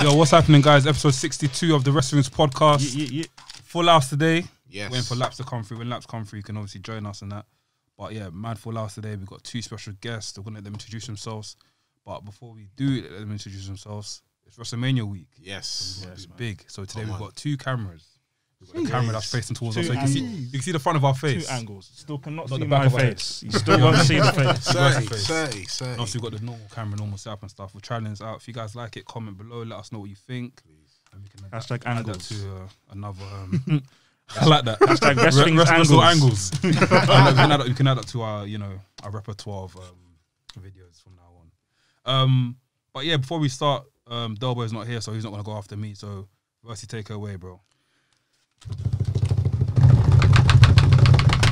Yo, what's happening, guys? Episode 62 of the WRESTHINGS podcast. Full house today. Yes. Waiting for laps to come through. When laps come through, you can obviously join us and that. But yeah, mad full house today. We've got two special guests. We're going to let them introduce themselves. But before we do let them introduce themselves, it's WrestleMania week. Yes. It's big. So today we've got two cameras. We've got the camera that's facing towards us. So you can see the front of our face. 2 angles. Still cannot Not see the back my of our face. You still won't see the face. 30. And also we've got the normal camera, normal setup and stuff. We're trying this out. If you guys like it, comment below. Let us know what you think. And we can Hashtag add angles. that to another... I like that. Hashtag WRESTHINGS angles. You can add that to our, our repertoire of videos from now on. But yeah, before we start, Delbo's not here, so he's not gonna go after me. So, Versi, take her away, bro.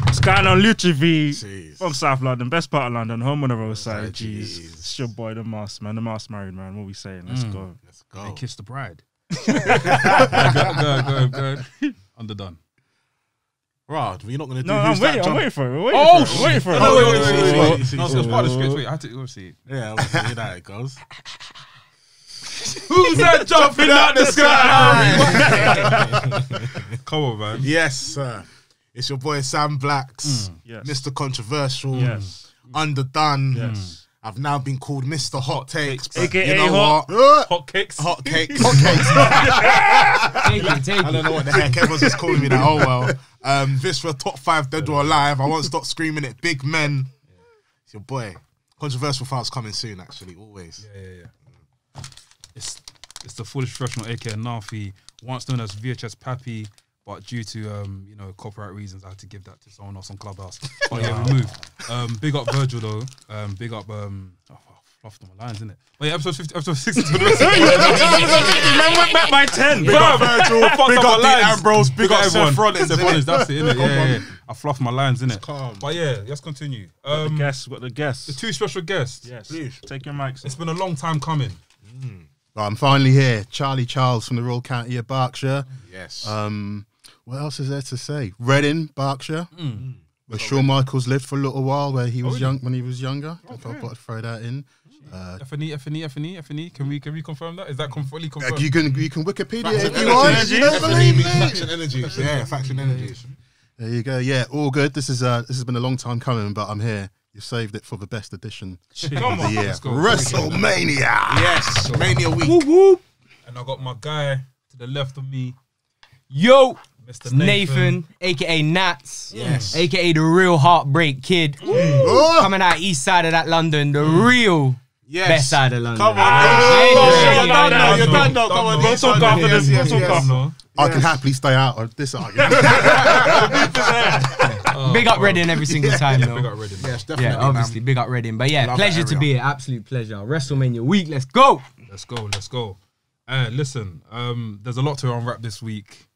What's going on, Lucha V? Jeez. From South London, best part of London, home on the roadside. Jeez. Jeez. It's your boy, the mask, man. The mask married, man. What we saying? Let's go. Let's go. They kissed the bride. Go ahead. Underdone. Rod, we're not going to do No, I'm waiting for it. Wait for it. No, wait. No, No, it's part of the script. Wait, I had to see. Yeah, obviously, you know how it goes. Who's that jumping out the sky? Come on, man. Yes, sir. It's your boy Sam Blackz, Yes. Mr. Controversial, Yes. Underdone. Yes. I've now been called Mr. Hot Takes, but AKA you know hot. what? Hot cakes. Hot cakes. Hot cakes. Take I don't know what the heck everyone's just calling me that. Oh well. This for top 5 dead or alive. I won't stop screaming it. Big men. It's your boy. Controversial files coming soon. Actually, always. Yeah. It's the foolish professional, aka Nafi, once known as VHS Pappy, but due to copyright reasons, I had to give that to someone else on Clubhouse. But yeah, we moved. Big up Virgil though. Big up fluffed on my lines, innit? But yeah, episode 62. Man went back by 10. Big up Virgil. Big up Dean Ambrose. Big up everyone. Seth Rollins. Seth Rollins, that's it, innit? Yeah. I fluffed my lines, innit? Calm. But yeah, let's continue. Got the The guests. two special guests. Yes. Please. Take your mics. It's been a long time coming. Right, I'm finally here. Charlie Charles from the Royal County of Berkshire. Yes. What else is there to say? Reading, Berkshire, where Shawn Michaels lived for a little while, where he was young when he was younger. If I've got to throw that in. F&E. Can we confirm that? Is that fully confirmed? You can Wikipedia Faction if you want. energy. You don't believe me? Faction energy. Yeah, faction energy. There you go. Yeah, all good. This has been a long time coming, but I'm here. You saved it for the best edition Come of the on, year. let's go. WrestleMania. Yes. Mania week. And I got my guy to the left of me, Yo, Mr. Nathan, aka Nats, Yes. aka the real heartbreak kid, Oh, coming out east side of that London, the real Yes. best side of London. Come on. Hey, You're done now. You're done now. Come on. We'll talk after this. Yes, We'll talk yes. I can happily stay out of this argument. Big up Reading every single time, though. Big up Reading. Yes, definitely. Yeah, obviously, big up Reading. But yeah, Love pleasure that to area. be here. Absolute pleasure. WrestleMania week. Let's go. Let's go. Listen, there's a lot to unwrap this week.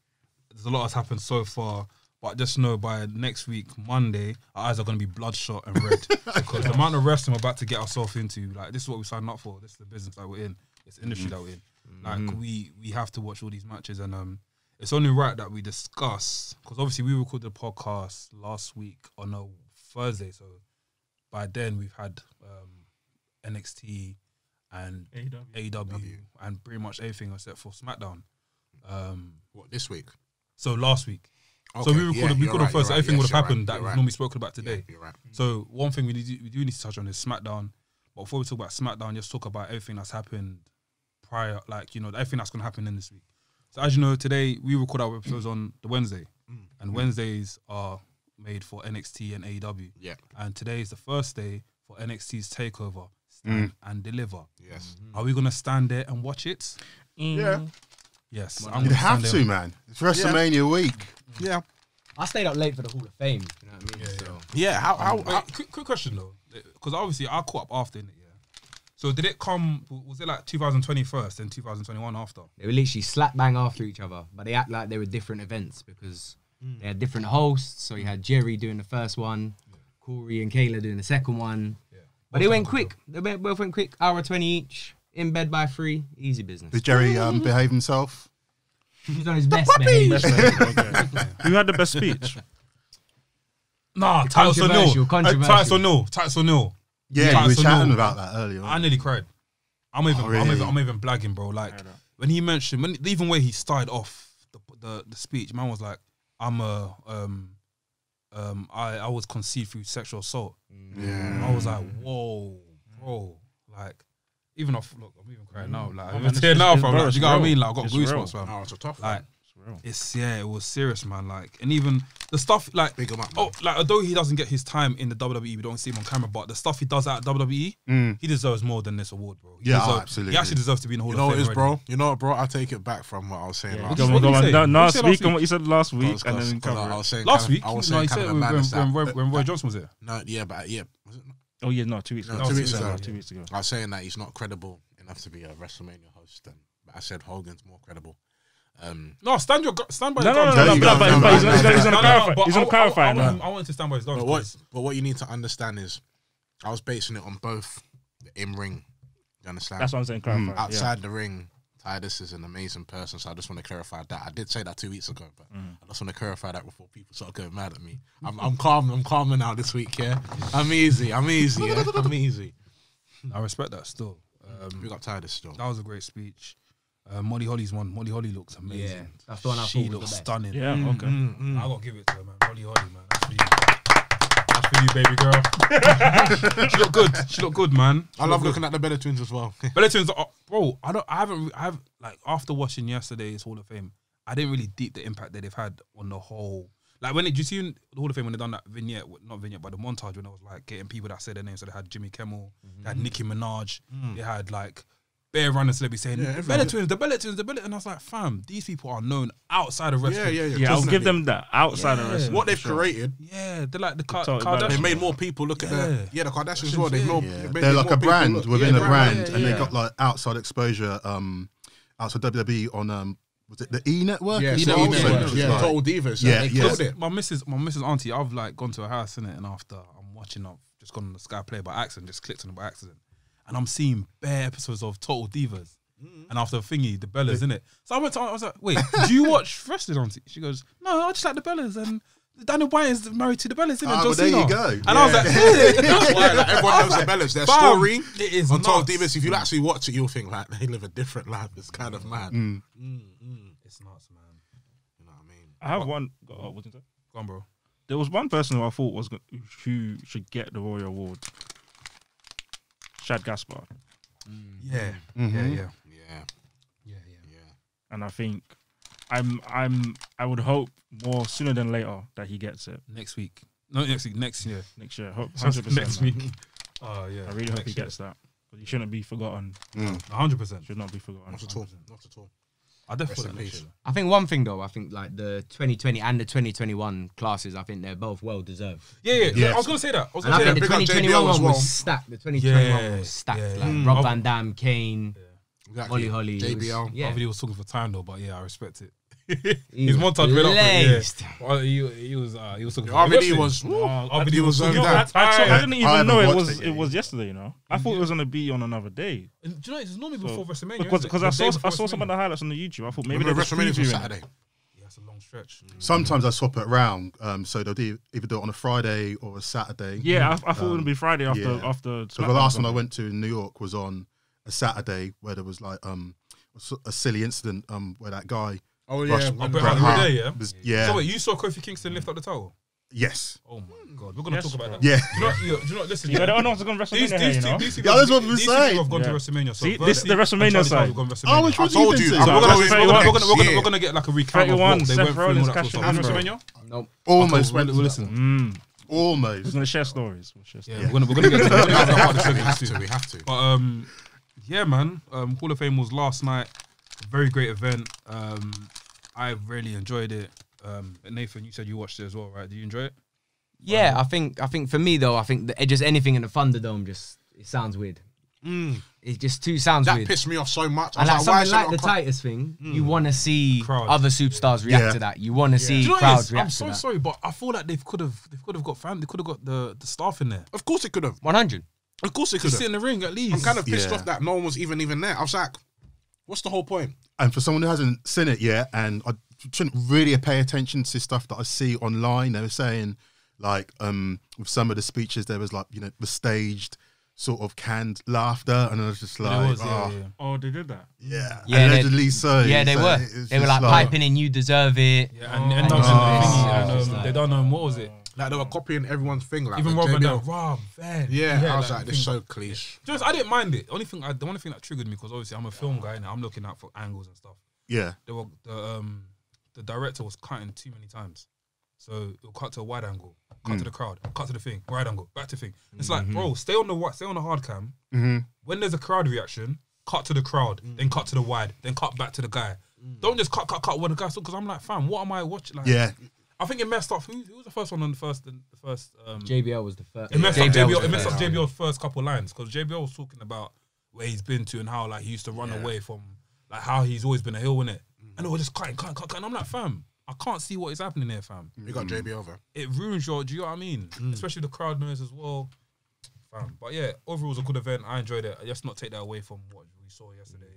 There's a lot that's happened so far. But just know by next week, Monday, our eyes are going to be bloodshot and red. Because the amount of wrestling we're about to get ourselves into, like, this is what we signed up for. This is the business that we're in. It's the industry that we're in. Like, we have to watch all these matches. And it's only right that we discuss, because obviously we recorded the podcast last week on a Thursday. So by then, we've had NXT and AEW and pretty much everything except for SmackDown. What, this week? So last week. Okay, So we recorded right, first. Everything would have happened that you're we've right. normally spoken about today. You're right. So one thing we do need to touch on is SmackDown. But before we talk about SmackDown, just talk about everything that's happened prior, like, everything that's going to happen in this week. So as you know, today we record our episodes on the Wednesday. And Wednesdays are made for NXT and AEW. Yeah. And today is the first day for NXT's takeover, Stand and Deliver. Yes. Are we going to stand there and watch it? yeah, Yes. you'd have to, man. It's WrestleMania week. Yeah. I stayed up late for the Hall of Fame. You know what I mean? So. Yeah. How Quick question though, because obviously I caught up after, innit? Yeah. So did it come? Was it like 2020 first, and 2021 after? They were literally slap bang after each other, but they act like they were different events because they had different hosts. So you had Jerry doing the first one, Corey and Kayla doing the second one. Yeah. But they went quick. They both went quick. Hour 20 each. In bed by 3. Easy business. Did Jerry behave himself? He's on his best behavior. Who had the best speech? Nah, Titus O'Neil. Controversial. Titus O'Neil. Yeah, we were chatting about that earlier. I nearly cried. I'm even blagging, bro. Like when he mentioned, even way he started off the speech, man was like, I was conceived through sexual assault. Yeah. And I was like, whoa, bro. Like, I'm even crying now. Like, I'm even tearing now, fam. Like, you know what I mean? Like, I got goosebumps, fam. Oh, it's a tough like, one. it was serious, man. Like, and even the stuff, like, Big him up, man. like, although he doesn't get his time in the WWE, we don't see him on camera, but the stuff he does at WWE, he deserves more than this award, bro. Absolutely. He actually deserves to be in the Hall You know of what Fame. it is, already. bro? You know what, bro? I take it back from what I was saying last Go week. on. No, What did you say speak on what you said last week, and then I cover was it. saying Last week? I was No, saying he said kind of the madness that... when Roy Johnson was here. No, yeah, but yeah. Was it not? Oh yeah, no, 2 weeks ago. No, 2 weeks ago. 2 weeks ago. I was saying that he's not credible enough to be a WrestleMania host. But I said Hogan's more credible. No, stand by No, your guns. but he's gonna No, clarify. but He's gonna clarify now. I wanted to stand by his guns. But what you need to understand is, I was basing it on both the in-ring. You understand? That's what I'm saying. Clarify. Outside the ring, Titus is an amazing person, so I just want to clarify that. I did say that 2 weeks ago, but I just want to clarify that before people start going mad at me. I'm calm. I'm calmer now this week. Yeah, I'm easy. Yeah? I'm easy. I respect that still. We got Titus still. That was a great speech. Molly Holly's one. Molly Holly looks amazing. Yeah, that's the one I She thought was looks the best. stunning. Yeah. Okay. I gotta give it to her, man. Molly Holly, man. That's for you, baby girl. She looked good. She looked good, man. I love looking at the Bella Twins as well. Bella Twins, bro. I have like after watching yesterday's Hall of Fame, I didn't really deep the impact that they've had on the whole. Like did you see in the Hall of Fame when they done that vignette, not vignette, but the montage when I was like getting people that said their names. So they had Jimmy Kimmel, they had Nicki Minaj, they had like bare random celebrities saying the Bella Twins, the Bella Twins, and I was like, fam, these people are known outside of wrestling. Yeah, I'll give them that outside of wrestling. What they've created. Yeah, they're like the Totally Kardashians. They made more people look at the the Kardashians as well. They're like a brand within a brand, and they yeah. got like outside exposure. Outside WWE on was it the E Network? Yeah, E so Network. E-Network, So it's yeah, like- Total Divas. Yeah, They yeah. killed it. My missus auntie, I've like gone to her house, innit, and after I'm watching, I've just gone on the Sky Play by accident, just clicked on it by accident, and I'm seeing bare episodes of Total Divas. And after thingy, the Bellas, innit? So I was like, wait, do you watch wrestling, auntie? She goes, no, I just like the Bellas, and Daniel Bryan is married to the Bellas, innit? Ah, John well, there Cena. you go. And I was like, That's why like, everyone knows the Bellas. Their Fam, story it is on Total nuts. Divas, if you actually watch it, you'll think like they live a different life. It's kind of mad. it's nuts, man. You know what I mean? I have one. Oh, what's it? Go on, bro. There was one person who I thought was who should get the Royal Award. Shad Gaspard, Yeah, Yeah. and I think I would hope more sooner than later that he gets it Next week. No, next week, next year. next year. 100%. Next man. week. Oh, yeah. I really hope Next he gets that. But he shouldn't be forgotten. 100%. Should not be forgotten. Not at all. Not at all. I definitely Rest in next peace. year. I think one thing though, I think like the 2020 and the 2021 classes, I think they're both well deserved. Yeah. Yes. I was gonna say that. And I think the big up 2021 JBL as one well. was stacked. The 2021 Yeah, was stacked. yeah, Like yeah. Rob Van Dam, Kane, Exactly. Holly. it was- JBL. Yeah. Obviously, he was talking for time though, but yeah, I respect it. He His was montage went up. blazed. Well, he was talking for RVD was. RVD was zoned talking out. for I time. didn't I even haven't know it watched was it yet. it was yesterday. You know, I thought it was gonna be on another day And do you know it's normally before WrestleMania? because I saw some of the highlights on the YouTube. I thought maybe Remember they were WrestleMania was previewing. Saturday. Yeah, it's a long stretch. Sometimes I swap it around, so they'll either do it on a Friday or a Saturday. Yeah, I thought it would be Friday after yeah. after. So the last one I went to in New York was on a Saturday where there was like a silly incident where that guy Oh rushed Bret Bret Hart Hart. every day, yeah? Yeah. So wait, you saw Kofi Kingston lift up the towel? Yes. Oh my god, we're gonna Yes, talk about bro. that. Yeah. Do you know? Listen, You got to go on WrestleMania here, you know. these Yeah, that's what we these two say. people have gone to Yeah. WrestleMania. So See, this is the Verdi and WrestleMania Charlie side. have gone to WrestleMania. Oh, which I one told you you. been I'm to? gonna That's win. very We're gonna get like a recap of 31, what they Seth went through and all Rollins that sort of cashing stuff. in, bro. WrestleMania? Nope. Almost We'll went to listen. We're Almost. gonna share stories. We'll share Yeah, stories. we're gonna get to that part of the We segment have too. to. We have to. But yeah, man. Hall of Fame was last night. Very great event. I really enjoyed it. Nathan, you said you watched it as well, right? Did you enjoy it? Yeah, I think for me though, I think that just anything in the Thunderdome it sounds weird. It just too sounds That weird. pissed me off so much. I And like was like, why something is like it the not crowd? Titus thing, you want to see Crowd. other superstars react Yeah. to that. You want to see Do you know what it crowds is? I'm react to so that. sorry, but I feel like they could have got fans. They could have got the staff in there. Of course it could have. 100. Of course it To could sit have. in the ring at least. I'm kind of pissed Yeah. off that no one was even there. I was like, what's the whole point? And for someone who hasn't seen it yet, and I shouldn't really pay attention to stuff that I see online, they were saying like with some of the speeches there was like, you know, the staged sort of canned laughter, and I was just like, It was, oh, Oh, they did that. yeah, Yeah, allegedly so. Yeah, they So were. it was They were just like piping in, you deserve it. Yeah, and Oh. they done what was it? Like they were copying everyone's thing. Like Even when Rob JBL and Rob, Van. Yeah, I was like, this is thing. so cliche. Just, I didn't mind it. The only thing that triggered me, because obviously I'm a film guy and I'm looking out for angles and stuff. Yeah. The director was cutting too many times, so it'll cut to a wide angle, cut to the crowd, cut to the thing, wide angle, back to thing. It's like, bro, stay on the hard cam. When there's a crowd reaction, cut to the crowd, then cut to the wide, then cut back to the guy. Don't just cut when the guy's because I'm like, fam, what am I watching? Like, Yeah. I think it messed up. Who was the first one on the first? JBL was the first. It messed up JBL JBL. It messed up was the JBL's first couple lines, because JBL was talking about where he's been to and how like he used to run away from, like how he's always been a heel, innit? And they were just cutting. I'm like, fam, I can't see what is happening here, fam. You got JB over. It ruins your. Do you know what I mean? Especially the crowd noise as well, fam. But yeah, overall it was a good event. I enjoyed it. Let's not take that away from what we saw yesterday.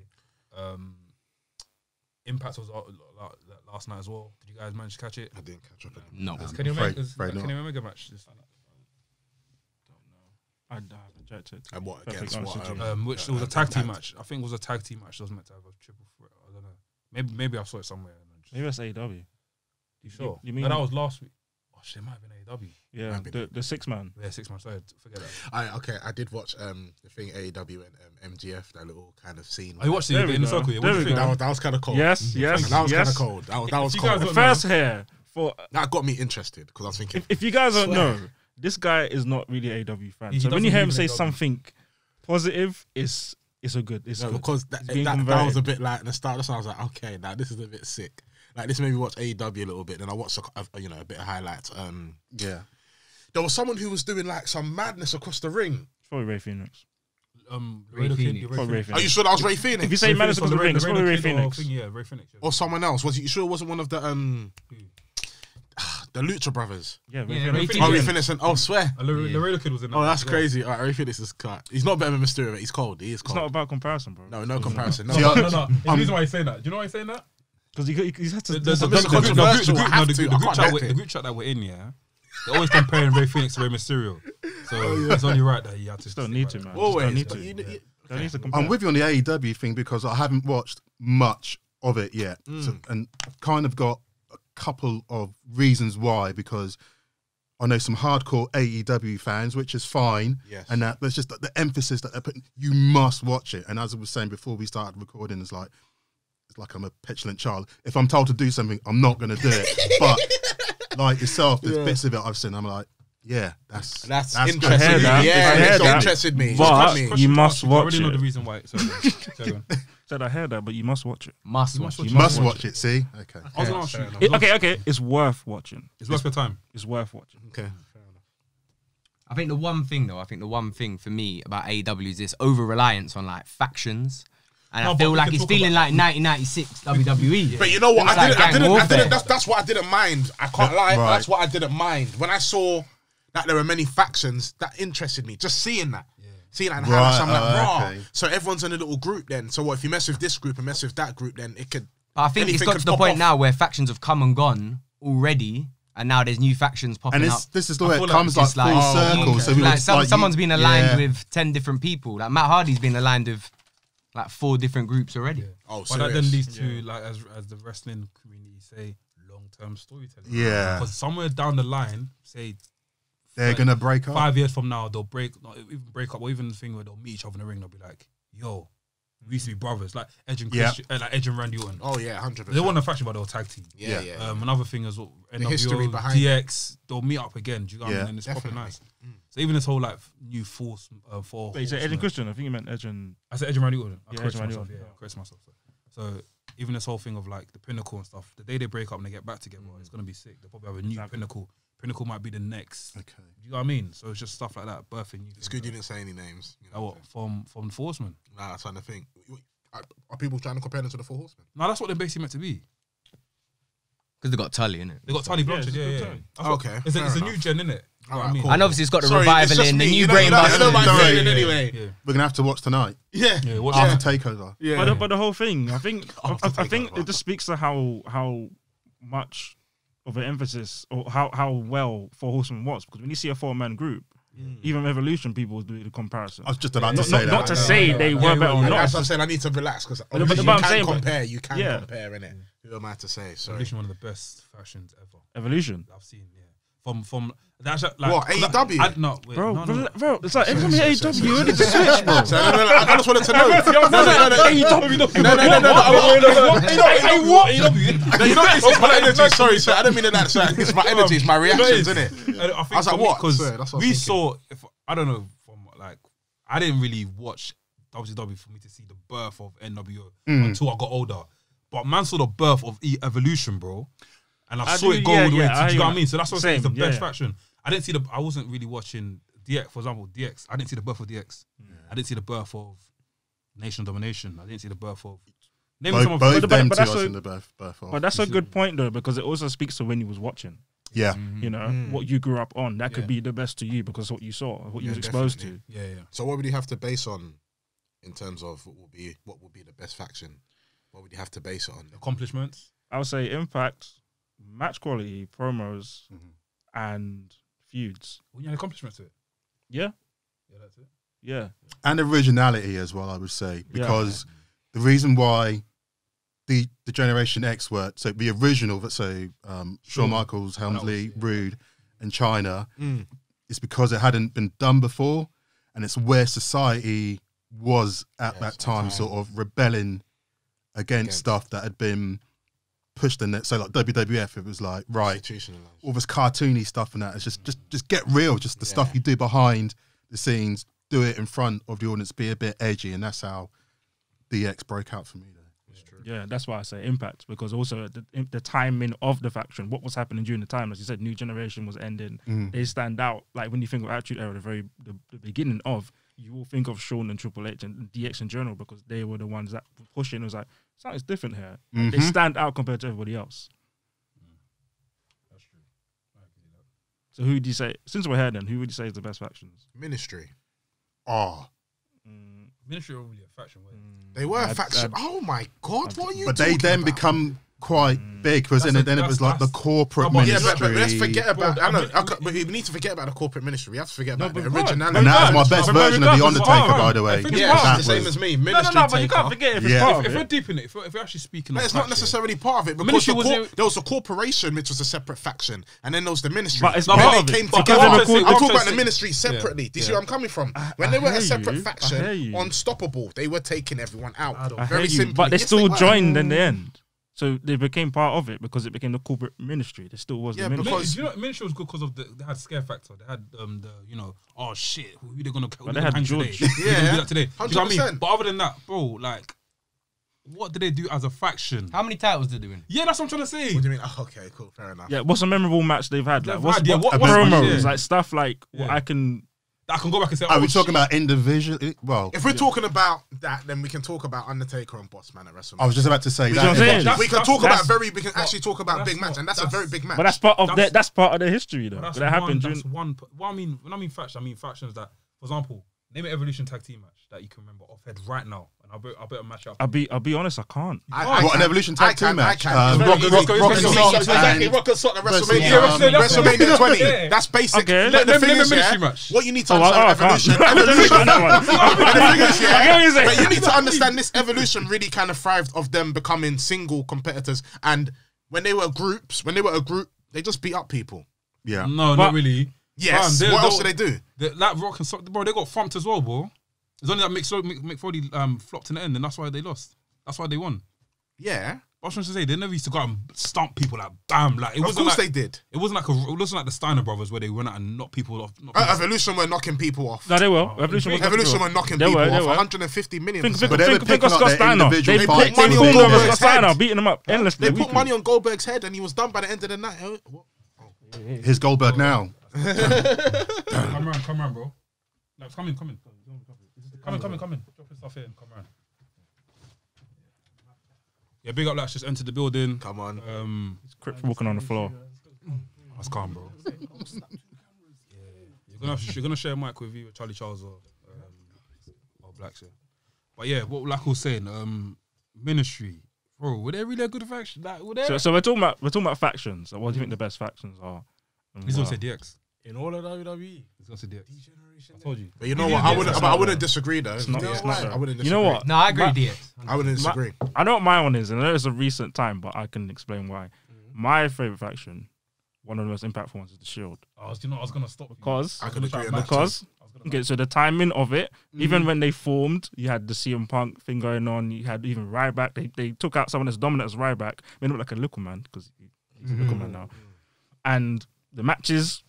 Impact was last night as well. Did you guys manage to catch it? I didn't catch up. No. Kenny Afraid Omega match. I haven't checked it. And what Perfect against what? answer, Which it was a tag team match. I think it was a tag team match. It was meant to have a triple threat. I don't know. Maybe I saw it somewhere. Maybe that's AEW. You sure? You mean- no, that was last week? Oh shit, it might have been AEW. Yeah, Might be. the 6 man. Yeah, 6 months. Sorry, forget that. I did watch the thing AEW and MGF, that little kind of scene. Oh, you watched There it we in the go. circle. Yeah, There what do we you go. think? That was kind of cold. Yes, yes, That was kind yes. of cold. That was you cold. guys The don't first hair for That got me interested because I was thinking, if you guys don't know, this guy is not really a AEW fan. He So when doesn't you hear him believe say in AEW. something positive, it's a good. It's no, good. because It's that being was converted. a bit like the start. That's why I was like, okay, now this is a bit sick. Like this made me watch AEW a little bit. Then I watched a bit of highlights. Yeah. There was someone who was doing like some madness across the ring. It's probably Ray Phoenix. Laredo Kid, Phoenix. Ray Probably Ray Phoenix. Are you Phoenix. sure that was Ray Phoenix? If you say Ray Madness Phoenix across the ring, it's Laredo probably Ray Kid or Phoenix. thing, yeah, Ray Phoenix. Yeah. Or someone else? Was you sure it wasn't one of the Lucha Brothers? Yeah, Ray Yeah, Phoenix. Ray Oh, Ray Phoenix. Phoenix and swear. Laredo Kid was in that. Oh, that's as well. crazy. All right, Ray Phoenix is cut. He's not better than Mysterio, but he's cold. He is It's cold. not about comparison, bro. No comparison. No. See, No. There's a reason why he's saying that. Do you know why he's saying that? Because he had to. The It's a bit controversial. I have to. I can't help the it. group chat that we're in, yeah, they're always comparing Ray Phoenix to Rey Mysterio. So it's only right that he had to. Just don't stick need by to, that. man. Always. Just don't need but to. you- Don't need to compare. I'm with you on the AEW thing because I haven't watched much of it yet, and kind of got a couple of reasons why. Because I know some hardcore AEW fans, which is fine, Yes. and that there's just the emphasis that they're putting. You must watch it, and as I was saying before we started recording, it's like I'm a petulant child. If I'm told to do something, I'm not going to do it. But like yourself, there's bits of it I've seen. I'm like, yeah, that's interesting. good. I hear that. Yeah, I hear it's that. interested me. But- It's got me. You must I watch already know it. the reason why. Sorry. Sorry, go on. Said I heard that, but you must watch it. Must watch. You must watch it. See, okay. I was gonna ask you. Okay. It's worth watching. It's worth your time. It's worth watching. Okay. I think the one thing for me about AEW is this over reliance on like factions. And No, I but feel we like can it's talk feeling about- like 1996 WWE. But you know what? It's I like didn't. gang warfare. That's what I didn't mind. I can't lie. Right. That's what I didn't mind when I saw that there were many factions. That interested me. Just seeing that. Seeing that in highlights, I'm like, raw. okay. So everyone's in a little group then. So what if you mess with this group and mess with that group, then it could. But I think it's anything got could to the pop point off. now where factions have come and gone already, and now there's new factions popping And up. this is the I way feel it like comes like it's full like- circle. okay. So we Like was like someone's been aligned yeah. with 10 different people. Like Matt Hardy's been aligned with like 4 different groups already. Oh, But that then serious. leads to, like, as the wrestling community say, long-term storytelling. Yeah. Because somewhere down the line, say They're gonna break up. 5 years from now, they'll not even break up, or even the thing where they'll meet each other in the ring. They'll be like, "Yo, we used to be brothers," like Edge and Yeah. Christian, like Edge and Randy Orton. Oh yeah, 100%. They weren't a faction, but they were tag team. Yeah. Another thing is what history NWO, behind DX, they'll meet up again. Do you know what I Yeah, mean? And it's proper definitely. nice. So even this whole like new force for. Wait, you said Edge and Horsemen- Christian? I think you meant Edge and. I said Edge and Randy Orton. I Yeah, correct Edge and Randy myself. Orton, Yeah, yeah. correct myself. So even this whole thing of like the Pinnacle and stuff, the day they break up and they get back together, it's gonna be sick. They'll probably have a new Exactly. Pinnacle. Pinnacle might be the next. Okay. Do you know what I mean? So it's just stuff like that, birthing new. It's good you didn't say any names. You Oh, know what from the Horsemen? Nah, that's trying to think. Are people trying to compare them to the Four Horsemen? No, that's what they're basically meant to be. Because they got Tully in it. They got Tony Blanchard. it's Yeah, good yeah. Tony. That's what- Okay, It's fair a new enough. gen, innit? You know what I Alright, mean? cool. And obviously it's got the Sorry, revival it's just in, the me. new You know- brain you know- I busters. know my Sorry. saying anyway. Yeah. We're gonna have to watch tonight Yeah. Yeah, watch after it. Takeover. Yeah. But the whole thing, I think, After I think takeover. it just speaks to how much of an emphasis or how well Four Horsemen was. Because when you see a 4-man group, Even Evolution people will do the comparison. I was just about to say that. Not to say they were better or not. That's what I'm saying. I need to relax because but you I'm can saying, compare. You can yeah. compare, innit? Who am I to say? Sorry. Evolution, one of the best factions ever Evolution. I've seen. Yeah, from that's like What, AEW? No, wait, Bro, no. bro, it's like every time you hear AEW, you need to switch, bro. So, no, I just wanted to know. No, you know it's my energy. Sorry, sir. I don't mean that. Sir. It's my energy. It's my reactions, isn't it? I was like, what? Because Sorry, that's what I we was saw. If I don't know, from like I didn't really watch WCW for me to see the birth of NWO until I got older. But man saw the birth of Evolution, bro, and I saw it go all the way. Do you know what I mean? So that's what I'm saying. It's the best faction. I didn't see the. I wasn't really watching DX, for example. DX. I didn't see the birth of DX. I didn't see the birth of Nation Domination. I didn't see the birth of. Name some of Both them but two that's are a- in the birth of. But that's a good point though, because it also speaks to when you was watching. Yeah. You know what you grew up on. That could be the best to you because what you saw, what you was exposed to. Yeah. So what would you have to base on in terms of what will be the best faction? What would you have to base it on? Accomplishments. I would say impact, match quality, promos, and feuds. When you had accomplishments to it. Yeah, Yeah, that's it. yeah. And originality as well, I would say, because the reason why the Generation X were, so the original, let's say, Shawn Michaels, Helmsley, Rude, and China, is because it hadn't been done before, and it's where society was at that time, sort of rebelling against stuff that had been pushed in it. So like WWF, it was like, right, all this cartoony stuff and that. It's just get real, just the stuff you do behind the scenes, do it in front of the audience, be a bit edgy, and that's how DX broke out for me. Yeah, that's why I say impact, because also the timing of the faction, what was happening during the time, as you said, New Generation was ending. They stand out. Like when you think of Attitude Era, the beginning of, you will think of Shawn and Triple H and DX in general, because they were the ones that were pushing. It was like, something's different here. They stand out compared to everybody else. That's true. I agree with that. So who would you say, since we're here then, who would you say is the best factions? Ministry. Oh, Ministry were really a faction, weren't They were a faction. Oh my God, what are you but talking they then about? become quite big, because then it was like the corporate Yeah, ministry. but let's forget about. I know, but we need to forget about the corporate ministry. We have to forget about the originality. And that's my best But version of The regardless, Undertaker, oh, by the way. I think Yeah, That it's the same was- as me. No, Ministry but you can't taker. forget if it's Yeah. part of If we're it. deep in it, if we're actually speaking, But of it's not faction, necessarily part of it, because ministry was in- there was a corporation which was a separate faction, and then there was the ministry. But it's When part they of it. came But together. I'm I'm saying- talking about the ministry separately. Do you see where I'm coming from? When they were a hear separate you. I hear faction, you. unstoppable, they were taking everyone out. I Very hear you, simply. but they Yes, still were. joined in the end. So they became part of it because it became the corporate ministry. There still was Yeah, the ministry. because- You know, ministry was good because of they had scare factor. They had oh shit, who they gonna? But they had hang George. today? Who they gonna do that today. Do you know what I mean? 100%. But other than that, bro, like, what did they do as a faction? How many titles did they win? Yeah, that's what I'm trying to say. What do you mean? Oh, okay, cool, fair enough. Yeah, what's a memorable match they've had? Like, They've what's had, yeah, what what's the match, promos? yeah. Like stuff like what I can. I can go back and say, Are we oh, talking shit. about individually? Well, If we're talking about that, then we can talk about Undertaker and Boss Man at WrestleMania. I was just about to say know what I'm saying? that. we can talk that's- about we can actually talk about that's big match, not- and that's a very big match. But that's part of That's- that's part of the history though. But That happened during. That's one. Well, I mean, when I mean faction, I mean factions that, for example, name an Evolution tag team match that you can remember off head right now, and I'll bet a match up. I'll be honest, I can't. What, an Evolution tag team match? Rock Rock and and Sock Exactly, and Rock and Sock at WrestleMania. WrestleMania 20. Yeah. That's basic. Okay. But the Name thing a is, ministry yeah, match. what you need to I understand can't. Evolution. I don't know that one. And the thing is, I get what you're yeah, saying. but you need to understand this Evolution really kind of thrived of them becoming single competitors, and when they were a group, they just beat up people. Yeah. No, But- not really. Yes. Fam, What else did they do? Like Rock and Sock, bro, they got thumped as well, bro. It's only that Mick Foley flopped in the end, and that's why they lost. That's why they won. Yeah. I was trying to say they never used to go out and stomp people like bam, like it Of wasn't course like they did. it wasn't like the Steiner brothers where they went out and knocked people off. Evolution were knocking people off. No, they were. Evolution was Evolution were knocking They people were, they off. were. 150 million. Think But they were of picking up Scott their Steiner. individual They fights. money on filmed over Goldberg's Scott Steiner, head. beating him up endlessly. They put weekly. money on Goldberg's head, and he was done by the end of the night. Here's Goldberg now. Come around, bro. Like, come in. Come in. Drop your stuff here and come around. Yeah, big up, Blackz just entered the building. Come on. Crip walking on the floor. That's calm, bro. You're gonna share a mic with you, Charlie Charles or Blackz. Yeah. But yeah, what like I was saying, Ministry, bro, were they really a good faction? Like, were they? So we're talking about factions. So what do you think the best factions are? And He's gonna why? say DX. In all of WWE. He's got to DX. Degeneration. I told you. But you know what? I wouldn't disagree though. not- Yeah, it's not I wouldn't disagree. You know what? No, I agree, DX. I wouldn't disagree. I know what my one is, and it's a recent time, but I can explain why. My favorite faction, one of the most impactful ones, is the Shield. I was going to stop Because I could agree on that. because okay, so the timing of it, even when they formed, you had the CM Punk thing going on. You had even Ryback. They took out someone as dominant as Ryback, made him look like a little man because he's a little man now. And the matches,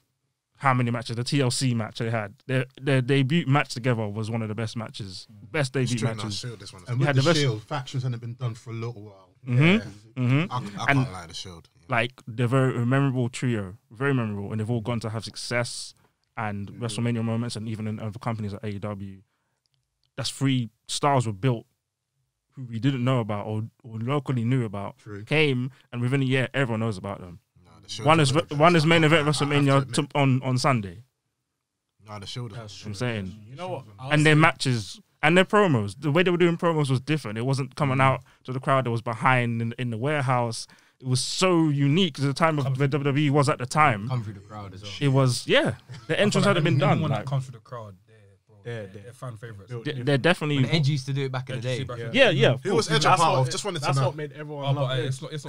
how many matches? The TLC match they had, their debut match together was one of the best matches, best debut Straight matches. Shield, this one. And You with had the the best- Shield, factions hadn't been done for a little while. I can't lie, the Shield. Like they're very memorable trio, very memorable, and they've all gone to have success and WrestleMania moments, and even in other companies like AEW. That's 3 stars were built who we didn't know about or locally knew about. True. Came, and within a year, everyone knows about them. No, the Shield One is main event I have to WrestleMania admit. on Sunday. No, the Shield. I'm saying, You know what? and their matches and their promos. The way they were doing promos was different. It wasn't coming out to the crowd that was behind in the warehouse. It was so unique to the time of where WWE was at the time. Come through the crowd as well. It was, the entrance hadn't been done. When Like, that comes through the crowd, They're they're fan favorites. they're definitely, When Edge used to do it back in the day. yeah. Who was Edge a part of? Just wanted to That's know. what made everyone love Edge. It's not. Just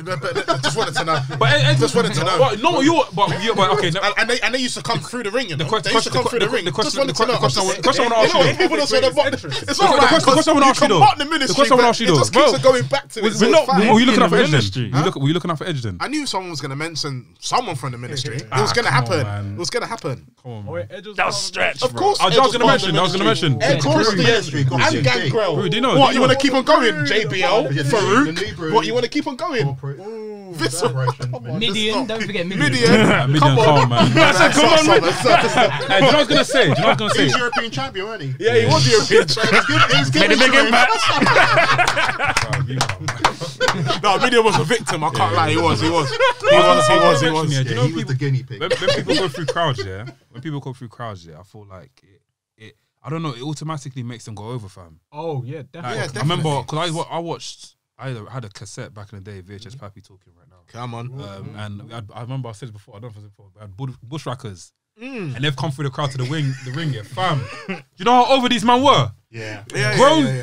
wanted to know. But Just wanted to know. But no, but okay. And they used to come through the ring. You know? question- They used to come through the ring. the question- Just wanted to know. the question I wanna ask You know, you. people don't say the bottom. It's The all right. question I wanna ask you, though. The The question I wanna ask you, It though. just keeps Bro, on going back to this. we're not- Were you looking in out for the Edge ministry. then? Were you looking out for Edge then? I knew someone was going to mention someone from the ministry. It was Ah, going to come on, happen. man. It was going to happen. Come on, Oh, man. wait, Edge was That part was of the stretched. Of course, I was Edge gonna part of mention. the I was gonna ministry. mention. Of course, Through the ministry, got and CG. Gangrel. Bro, do you know? What, you want to keep on going, JBL? Yeah, the Farouk? Hebrew- What, you want to keep on going? Corporate Visceral. celebration. Come on, Midian, just don't stop. forget Midian. Midian. Come on, man. Come on, man. Hey, do you know what I was gonna say? He's European champion, wasn't he? Yeah, he was European. Made a big impact. No, Midian was a victim. I can't lie. He was. Yeah, do you know Yeah, he was people? the guinea pig. When people go through crowds, I feel like it. I don't know. It automatically makes them go over, fam. Oh, yeah, Like, definitely. I remember because I watched. I had a cassette back in the day. VHS Pappy talking right now. Come on. And I remember I said it before. I don't know if I said it before. We had bushwhackers, and they've come through the crowd to the ring. Yeah, fam. Do you know how over these men were? Yeah.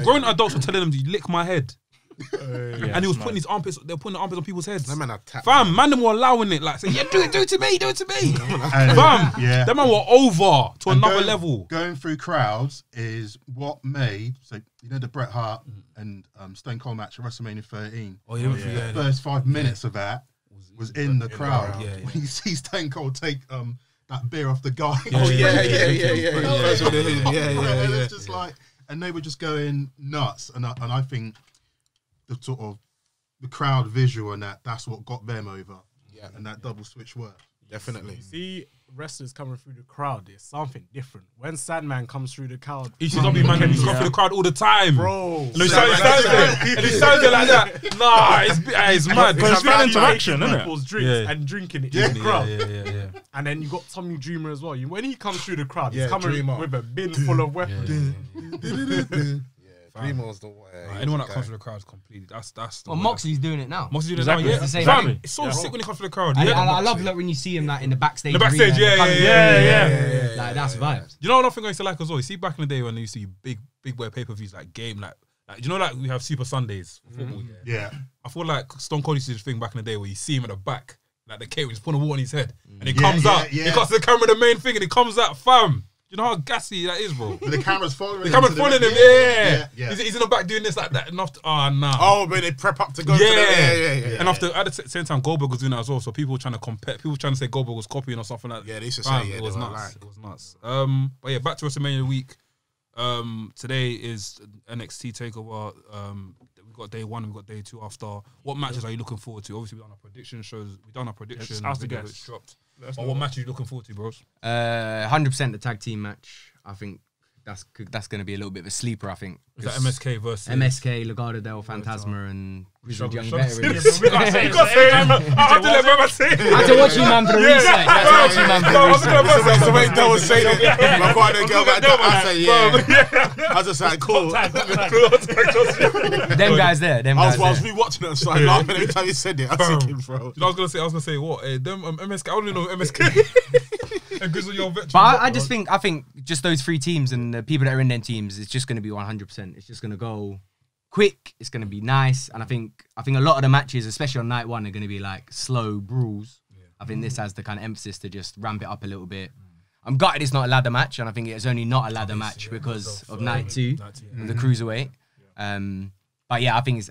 Grown adults were telling them to lick my head, and he was putting his armpits. They were putting the armpits on people's heads. That man had tap. Fam, man, them were allowing it. Like, saying, "Yeah, do it to me, do it to me." And, Fam, yeah. them man were over to And another going- level. Going through crowds is what made, so you know the Bret Hart and Stone Cold match at WrestleMania 13. Oh yeah, The first 5 minutes of that was in the crowd. crowd, yeah. When you see Stone Cold take that beer off the guy. Oh, yeah. It was just like, and they were just going nuts. And I think the sort of the crowd visual and that's what got them over. Yeah. And that double switch worked. Definitely. See wrestlers coming through the crowd, it's something different. When Sandman comes through the crowd, ECW man used to go through the crowd all the time. bro, And he sounds there like that. Nah, it's mad. But it's fan interaction, taking isn't it? people's drinks Yeah. and drinking it in the crowd. Yeah. And then you got Tommy Dreamer as well. When he comes through the crowd, Yeah, he's coming Dreamer. with a bin full of weapons. Dreamer was the Anyone that comes to the crowd is completely. That's. The Well, way. Moxley's doing it now. Moxley's doing Exactly. it now. It's the same Fam, thing. it's so Yeah. sick when he comes to the crowd. And Yeah. I love like when you see him like in the backstage. The backstage, arena, yeah, coming- yeah. Like that's vibes. You know another thing I used to like as well? You see back in the day when they used to see big boy pay-per-views like game, like you know, like we have Super Sundays for football. Yeah. I feel like Stone Cold used to do this thing back in the day where you see him at the back, like the cage, just putting a water on his head, and he Yeah, comes yeah, out. yeah. He cuts the camera, the main thing, and he comes out, fam. You know how gassy that is, bro. But the camera's following The camera's following him, yeah. Yeah. He's in the back doing this like that, and after, nah. Oh, but they prep up to go. Yeah. And after at the same time, Goldberg was doing that as well. So people were trying to compare. People were trying to say Goldberg was copying or something like that. Yeah, they used to Fam, say, yeah, it was they were nuts. lying. It was nuts. But yeah, back to WrestleMania week. Today is NXT Takeover. We've got day 1, we've got day 2 after. What matches are you looking forward to? Obviously, we've done our prediction shows. We've done our prediction. Yes, ask the video guests. that's dropped. But what match are you looking forward to, bros? 100% the tag team match. I think that's going to be a little bit of a sleeper. I think Is that MSK versus MSK, Legado del Fantasma, and Grizzled Young Shove- Veterans. We gotta say it. I have to let Baba say it. I had to watch you, man, for the research. I had to watch you, man, for the research. That's the way Del was saying it. My partner girl back there, I said, yeah. I was just like, cool. them guys there. Them I guys was there. rewatching it and started laughing every time you said it. I was thinking, bro. I was gonna say what? Them MSK. I don't even know MSK. And because of your veteran. But I think just those three teams and the people that are in their teams, it's just going to be 100%. It's just going to go quick. It's going to be nice, and I think a lot of the matches, especially on night one, are going to be like slow brawls. Yeah. I think this has the kind of emphasis to just ramp it up a little bit. I'm gutted it's not a ladder match, and I think it's only not a ladder match because of night two, the cruiserweight. But yeah, I think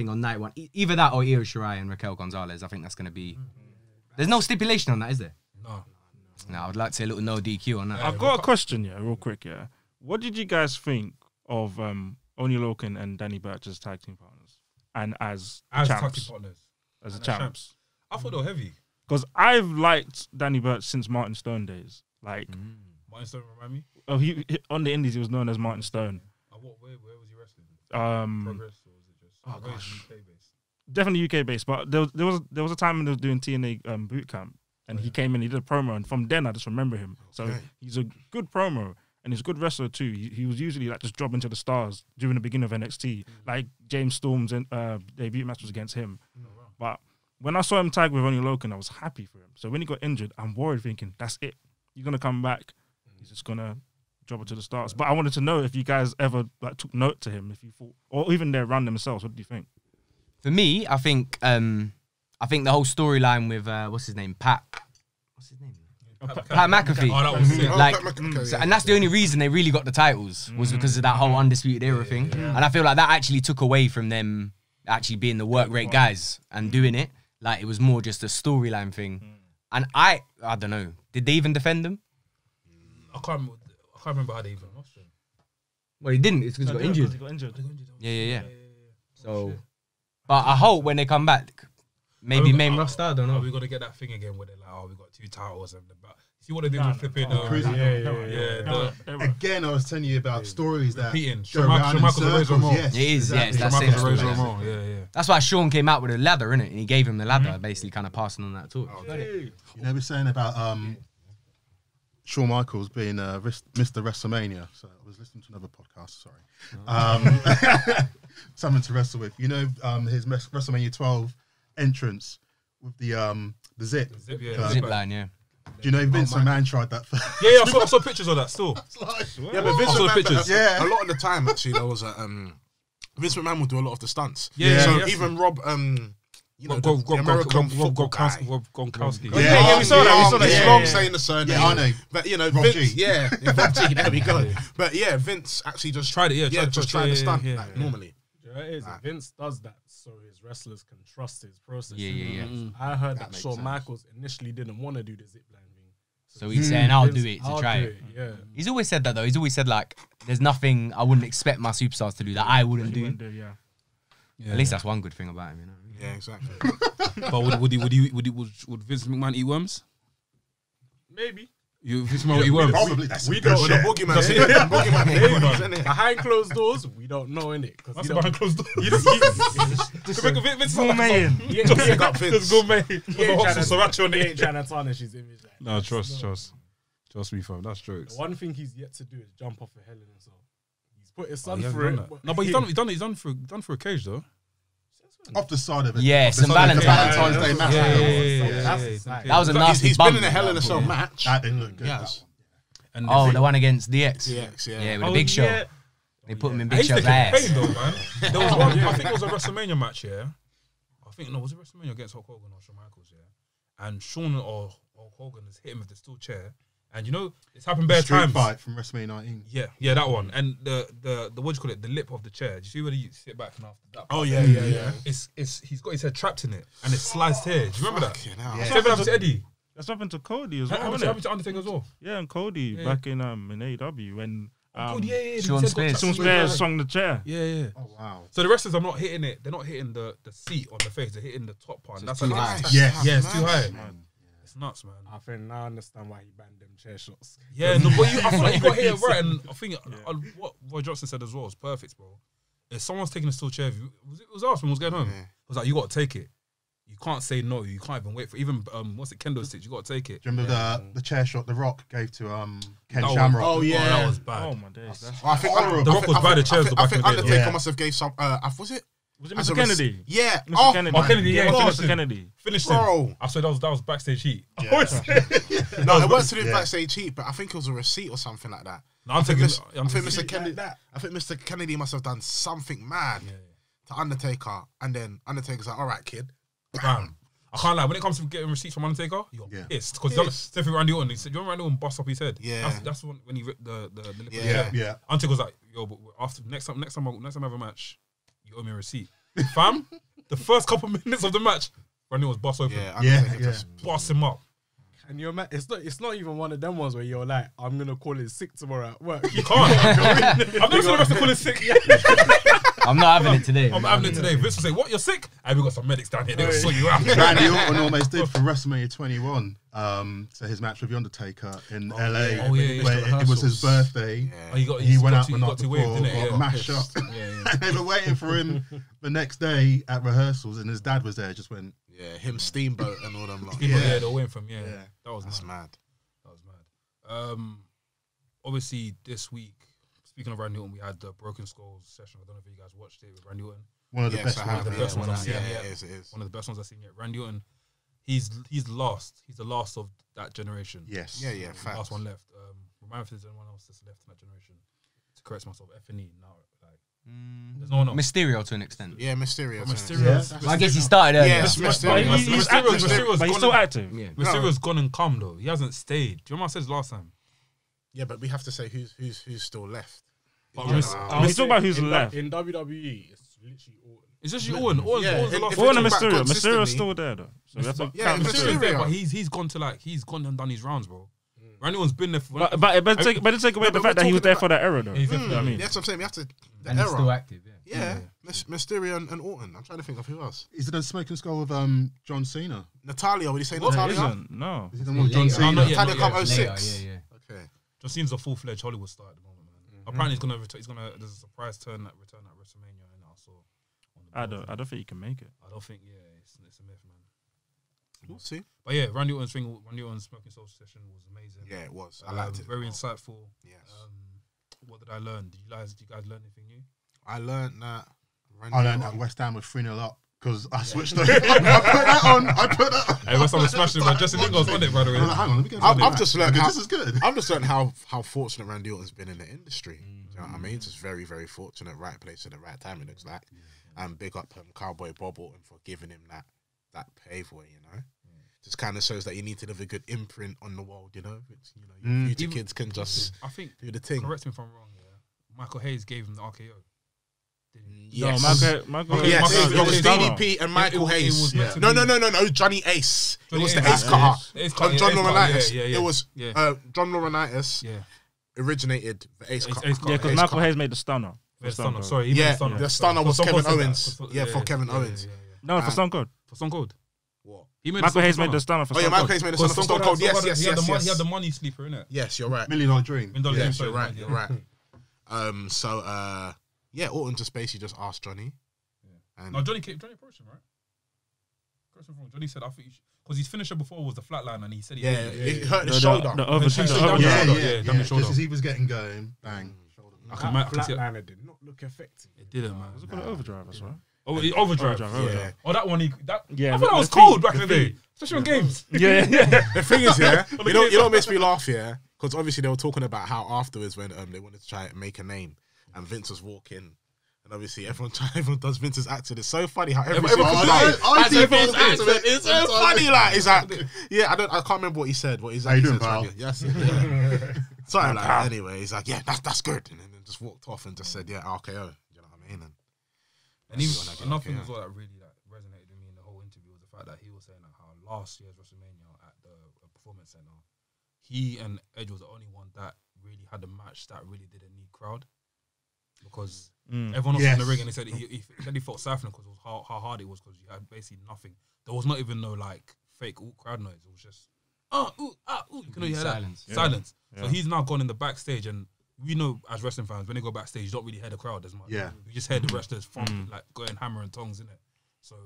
on night one, either that or Io Shirai and Raquel Gonzalez. I think that's going to be. There's no stipulation on that, is there? No, I would like to say a little no DQ on that. I've got a question, real quick, What did you guys think of O'Neil Orton and Danny Burch as tag team partners and as tag team champs? partners, As champs. I thought they were heavy. Because I've liked Danny Burch since Martin Stone days. Like, Martin Stone remind me. Oh, he on the Indies he was known as Martin Stone. Where was he wrestling? Progress, or was it just UK based? Definitely UK based, but there was a time when they was doing TNA boot camp. And he came in, he did a promo, and from then I just remember him. So he's a good promo, and he's a good wrestler too. He was usually like just dropping to the stars during the beginning of NXT. Like James Storm's debut match was against him. But when I saw him tag with O'Neil Orton, I was happy for him. So when he got injured, I'm worried, thinking that's it. He's gonna come back. He's just gonna drop it to the stars. But I wanted to know if you guys ever like took note to him, if you thought, or even their run themselves. What do you think? For me, I think the whole storyline with what's his name, Pat. What's his name? Pat McAfee. Oh, that was sick. Like, and that's the only reason they really got the titles was because of that whole Undisputed Era thing. And I feel like that actually took away from them actually being the work rate guys and doing it. Like it was more just a storyline thing. And I don't know. Did they even defend them? I can't remember how they even lost him. Well, he didn't. It's because he got injured. He got injured. Yeah. So, but I hope when they come back, maybe main roster. I don't know. We got to get that thing again where they're like, we got 2 titles and see what they did with flipping. Again, I was telling you about stories that repeating. go around in circles. Yes, it is. exactly. Yes, that's it. Yeah. That's why Sean came out with a ladder, innit? And he gave him the ladder, basically kind of passing on that torch. You know, we're saying about Shawn Michaels being Mr. WrestleMania. So I was listening to another podcast. Sorry, something to wrestle with. You know, his WrestleMania 12 entrance with the zip Zip line, yeah. Do you know Vince McMahon tried that? Yeah, I saw pictures of that still. Yeah, but Vince saw the McMahon, pictures. a lot of the time actually there was Vince McMahon would do a lot of the stunts. Yeah. Even Rob, you know, the Rob American football guy. Gronkowski. Yeah, we saw that. It's long saying the surname. Yeah, I know. But you know, Rob Vince, G. Rob G. There we go. But yeah, Vince actually just tried it. Just tried the stunt normally. Vince does that so his wrestlers can trust his process. Yeah. I heard that Shawn Michaels initially didn't want to do the zipline thing. So he's saying, I'll do it to try it. Yeah. He's always said that though. He's always said like, there's nothing I wouldn't expect my superstars to do that I wouldn't do. At least that's one good thing about him, you know. Yeah, exactly. But would Vince McMahon eat worms? Maybe. Vince McMahon would eat worms? Probably. That's We good don't shit. know. Boogeyman. Behind closed doors, we don't know, innit? That's behind closed doors. Vince Gourmet. Pick up Vince. Just gourmet. He ain't trying to tarnish his image. Like, No, trust me, fam. That's jokes. The one thing he's yet to do is jump off a Hell in a Cell. He's put his He son hasn't through done it. that. No, but he's done for a cage though. Off the side of it. Yeah, Off the some side of the Valentine's. Day match. That was a nasty He's bump. been in a Hell in a Cell match. That didn't look good. Yes. And Oh, the one against DX. DX, yeah. Yeah, with the Big Show. yeah. They put him in He's Big Show's taking ass. pain though, man. There was one. I think it was a WrestleMania match. Yeah. Was it WrestleMania against Hulk Hogan or Shawn Michaels? Yeah. And Shawn or Hulk Hogan has hit him with the steel chair. And you know, it's happened bare Street times. fight from WrestleMania 19. Yeah, that one. And the what do you call it? The lip of the chair. Do you see where you sit back and after that? Oh yeah. It's he's got his head trapped in it and it's sliced here. Do you remember that? Yeah. That's happened to Eddie. That's happened to Cody as well, Happened isn't it? to Undertaker as well. Yeah, and Cody back in AEW when Sean Spears. Sean Spears swung the chair. Yeah. Oh wow. So the wrestlers are not hitting it. They're not hitting the seat on the face. They're hitting the top part. That's too like high. Yeah, it's too high. It's nuts, man. I think now I understand why he banned them chair shots. Yeah, no, but I feel like you got hit right, and I think what Roy Johnson said as well is perfect, bro. If someone's taking a steel chair, it was us when we was going home. It was like, you got to take it. you can't say no. You can't even wait for even what's it, kendo sticks. You got to take it. Do you remember the chair shot The Rock gave to Ken That was- Shamrock? Oh, yeah. that was bad. Oh my days. That's- I think The Rock was bad at chairs. I think back in the day. Undertaker Yeah. must have gave some. Was it? Was it As a Mr. res- Kennedy? Yeah. Mr. Oh, Kennedy. my Kennedy, yeah, God. finished Mr. Kennedy. Finished Bro. him. I said that was backstage heat. Yeah. I always say- No, it wasn't to do Yeah. backstage heat, but I think it was a receipt or something like that. No, I'm I think taking. Mr. Kennedy. I think Mr. Kennedy must have done something mad to Undertaker, and then Undertaker's like, "All right, kid." Bam. I can't lie. When it comes to getting receipts from Undertaker, you're Yeah. pissed because Pissed. Stephen Randy Orton. He said, "You remember Randy Orton bust up his head?" Yeah. That's when he ripped the lip. Yeah. Yeah. Undertaker was like, "Yo, but after next time I have a match, you owe me a receipt, fam." The first couple minutes of the match, Randy was bust open, Yeah, Yeah, Undertaker yeah. just bust him up. And you're it's not even one of them ones where you're like, I'm gonna call in sick tomorrow at work. You can't. I've never seen the rest of calling sick. I'm not having it today. I'm having it today. Vince will say, "What? You're sick?" Hey, we got some medics down here. They'll sort you out. Randy Orton almost did for WrestleMania 21. So his match with The Undertaker in LA. Oh, yeah, where yeah. it was his birthday. Oh, you got, He went got out to, the you night got to before, wave, didn't it? got mashed up. Yeah. They were waiting for him the next day at rehearsals, and his dad was there. Just went, yeah, him Steamboat and all them. Lot. Yeah, they're waiting for him. Yeah, Yeah. that was That's mad. mad. That was mad. Obviously, this week, speaking of Randy Orton, we had the Broken Skulls session. I don't know if you guys watched it with Randy Orton. one of the Yes, best I ones. have. the best ones I've seen. Yeah, Yeah. it is. One of the best ones I've seen yet. Randy Orton, he's last. He's the last of that generation. Yes. Yeah, yeah, The facts. last one left. Remind me if there's anyone else that's left in that generation. To correct myself, F&E now. Like, there's no one else. Mysterio to an extent. Yeah, Mysterio. Mysterio. Yeah. Well, I guess he started earlier. Yes, But Mysterio. he's active, Mysterio's but he's gone still and- active. Yeah. Mysterio's gone and come though. He hasn't stayed. Do you remember I said this last time? Yeah, but we have to say who's still left. But Yeah. Mys- He's talking about who's in left. In WWE, it's literally Orton. It's just Orton. Orton's Yeah, the last if Orton we and talk about Mysterio. Mysterio's consistently- still there though. So we have to Yeah, count Mysterio- Mysterio's there, Mysterio. but he's gone to he's gone and done his rounds, bro. Randy Orton's been there for. But better take away the but fact we're that he was talking there about- for that era though. He's You know what I mean? That's what I'm saying. We have to. The And he's still era. active, yeah. Yeah, Mysterio and Orton. I'm trying to think of who else. Is it a smoking skull with John Cena? Natalia. Would you say It Natalia? isn't. No. Is it the one with John Later. Cena? No, not yet. Natalia come Later, 06. yeah. Okay. Just seems a full-fledged Hollywood star at the moment, man. Apparently he's gonna. There's a surprise return at WrestleMania, and I saw. I don't think he can make it. I don't think. Yeah, it's a myth, man. We'll see. But yeah, Randy Orton's smoking soul session was amazing. Yeah, it was. I liked it. Very insightful. Yes. What did I learn? Did you guys learn anything new? I learned that. I learned that West Ham was 3-0 up because I switched. I put that on. Hey, West Ham was smashing, man. Justin Lingard's on it, by the way. I was like, hang on, let me go. I've just learned how this is good. I've just learned how fortunate Randy Orton's been in the industry. Do you know what I mean? Just very, very fortunate. Right place at the right time. It looks like. And big up Cowboy Bob Orton for giving him that paveway. You know, just kind of shows that you need to leave a good imprint on the world. You know, it's, your future kids can just I think. do the thing. Correct me if I'm wrong. Yeah, Michael Hayes gave him the RKO. Yes. No, Michael. Yes, Michael it was Hayes. DDP and Michael It Hayes. was meant to No, be- no, Johnny Ace. It Johnny was the Ace. Ace cutter. Ace cutter, John Ace cutter, Laurinaitis. yeah. It was Yeah. John Laurinaitis Yeah, originated the Ace cutter. Ace cutter. Yeah, because Ace Michael cutter. Hayes made the stunner. For Stone Stunner. Cold. Sorry, he made Yeah, the Stunner. the Stunner was For Stone Kevin Cold said that. Owens. Yeah, for Kevin Owens. No, for Stone Cold. For Stone Cold. What? He made Michael the Hayes made the stunner for Oh yeah, Stone Michael Cold. Hayes made the Stunner for Stone Cold. Yes. He had the money sleeper, innit? Yes, you're right. $1 Million Dream. Yes, you're right. You're right. Yeah, Orton just basically just asked Johnny. And No, Johnny approached him, right? Correct me if I'm wrong. Johnny said, I think because his finisher before was the flatline, and he said he yeah, hated it. it hurt the The shoulder. overdrive. Yeah, Yeah, yeah, damn just shoulder. as he was getting going, bang, shoulder. I can I can see it. Flatliner did not look effective. It didn't, man. Was it called an overdrive as well? Oh, he overdrive. Yeah. Oh, that one. Yeah, I thought the that was feet, cold back the in the day, feet. especially on games. Yeah. The thing is, yeah, you know what makes me laugh, yeah, because obviously they were talking about how afterwards when they wanted to try and make a name, and Vince was walking. And obviously, everyone does Vince's accent. It's so funny how everyone I do Vince's accent. It's so funny. Like, it's like, yeah, I can't remember what he said. What How you doing, pal? Yes. Yeah. Sorry, like that. Anyway, he's like, yeah, that's good, and then just walked off and just said, yeah, RKO. You know what I mean? And even That's what I another get, thing yeah. as well that really resonated with me in the whole interview was the fact that he was saying that how last year's WrestleMania at the Performance Center, he and Edge was the only one that really had a match that really didn't need crowd, because everyone else was in the ring, and he said he said he felt stifling because of how hard it was, because you had basically nothing. There was not even no like fake crowd noise. It was just you can only hear Silence. that silence. Yeah. So he's now gone in the backstage, and we know as wrestling fans when they go backstage, you don't really hear the crowd as much. Yeah. You just hear the wrestlers from like going hammer and tongs in it. So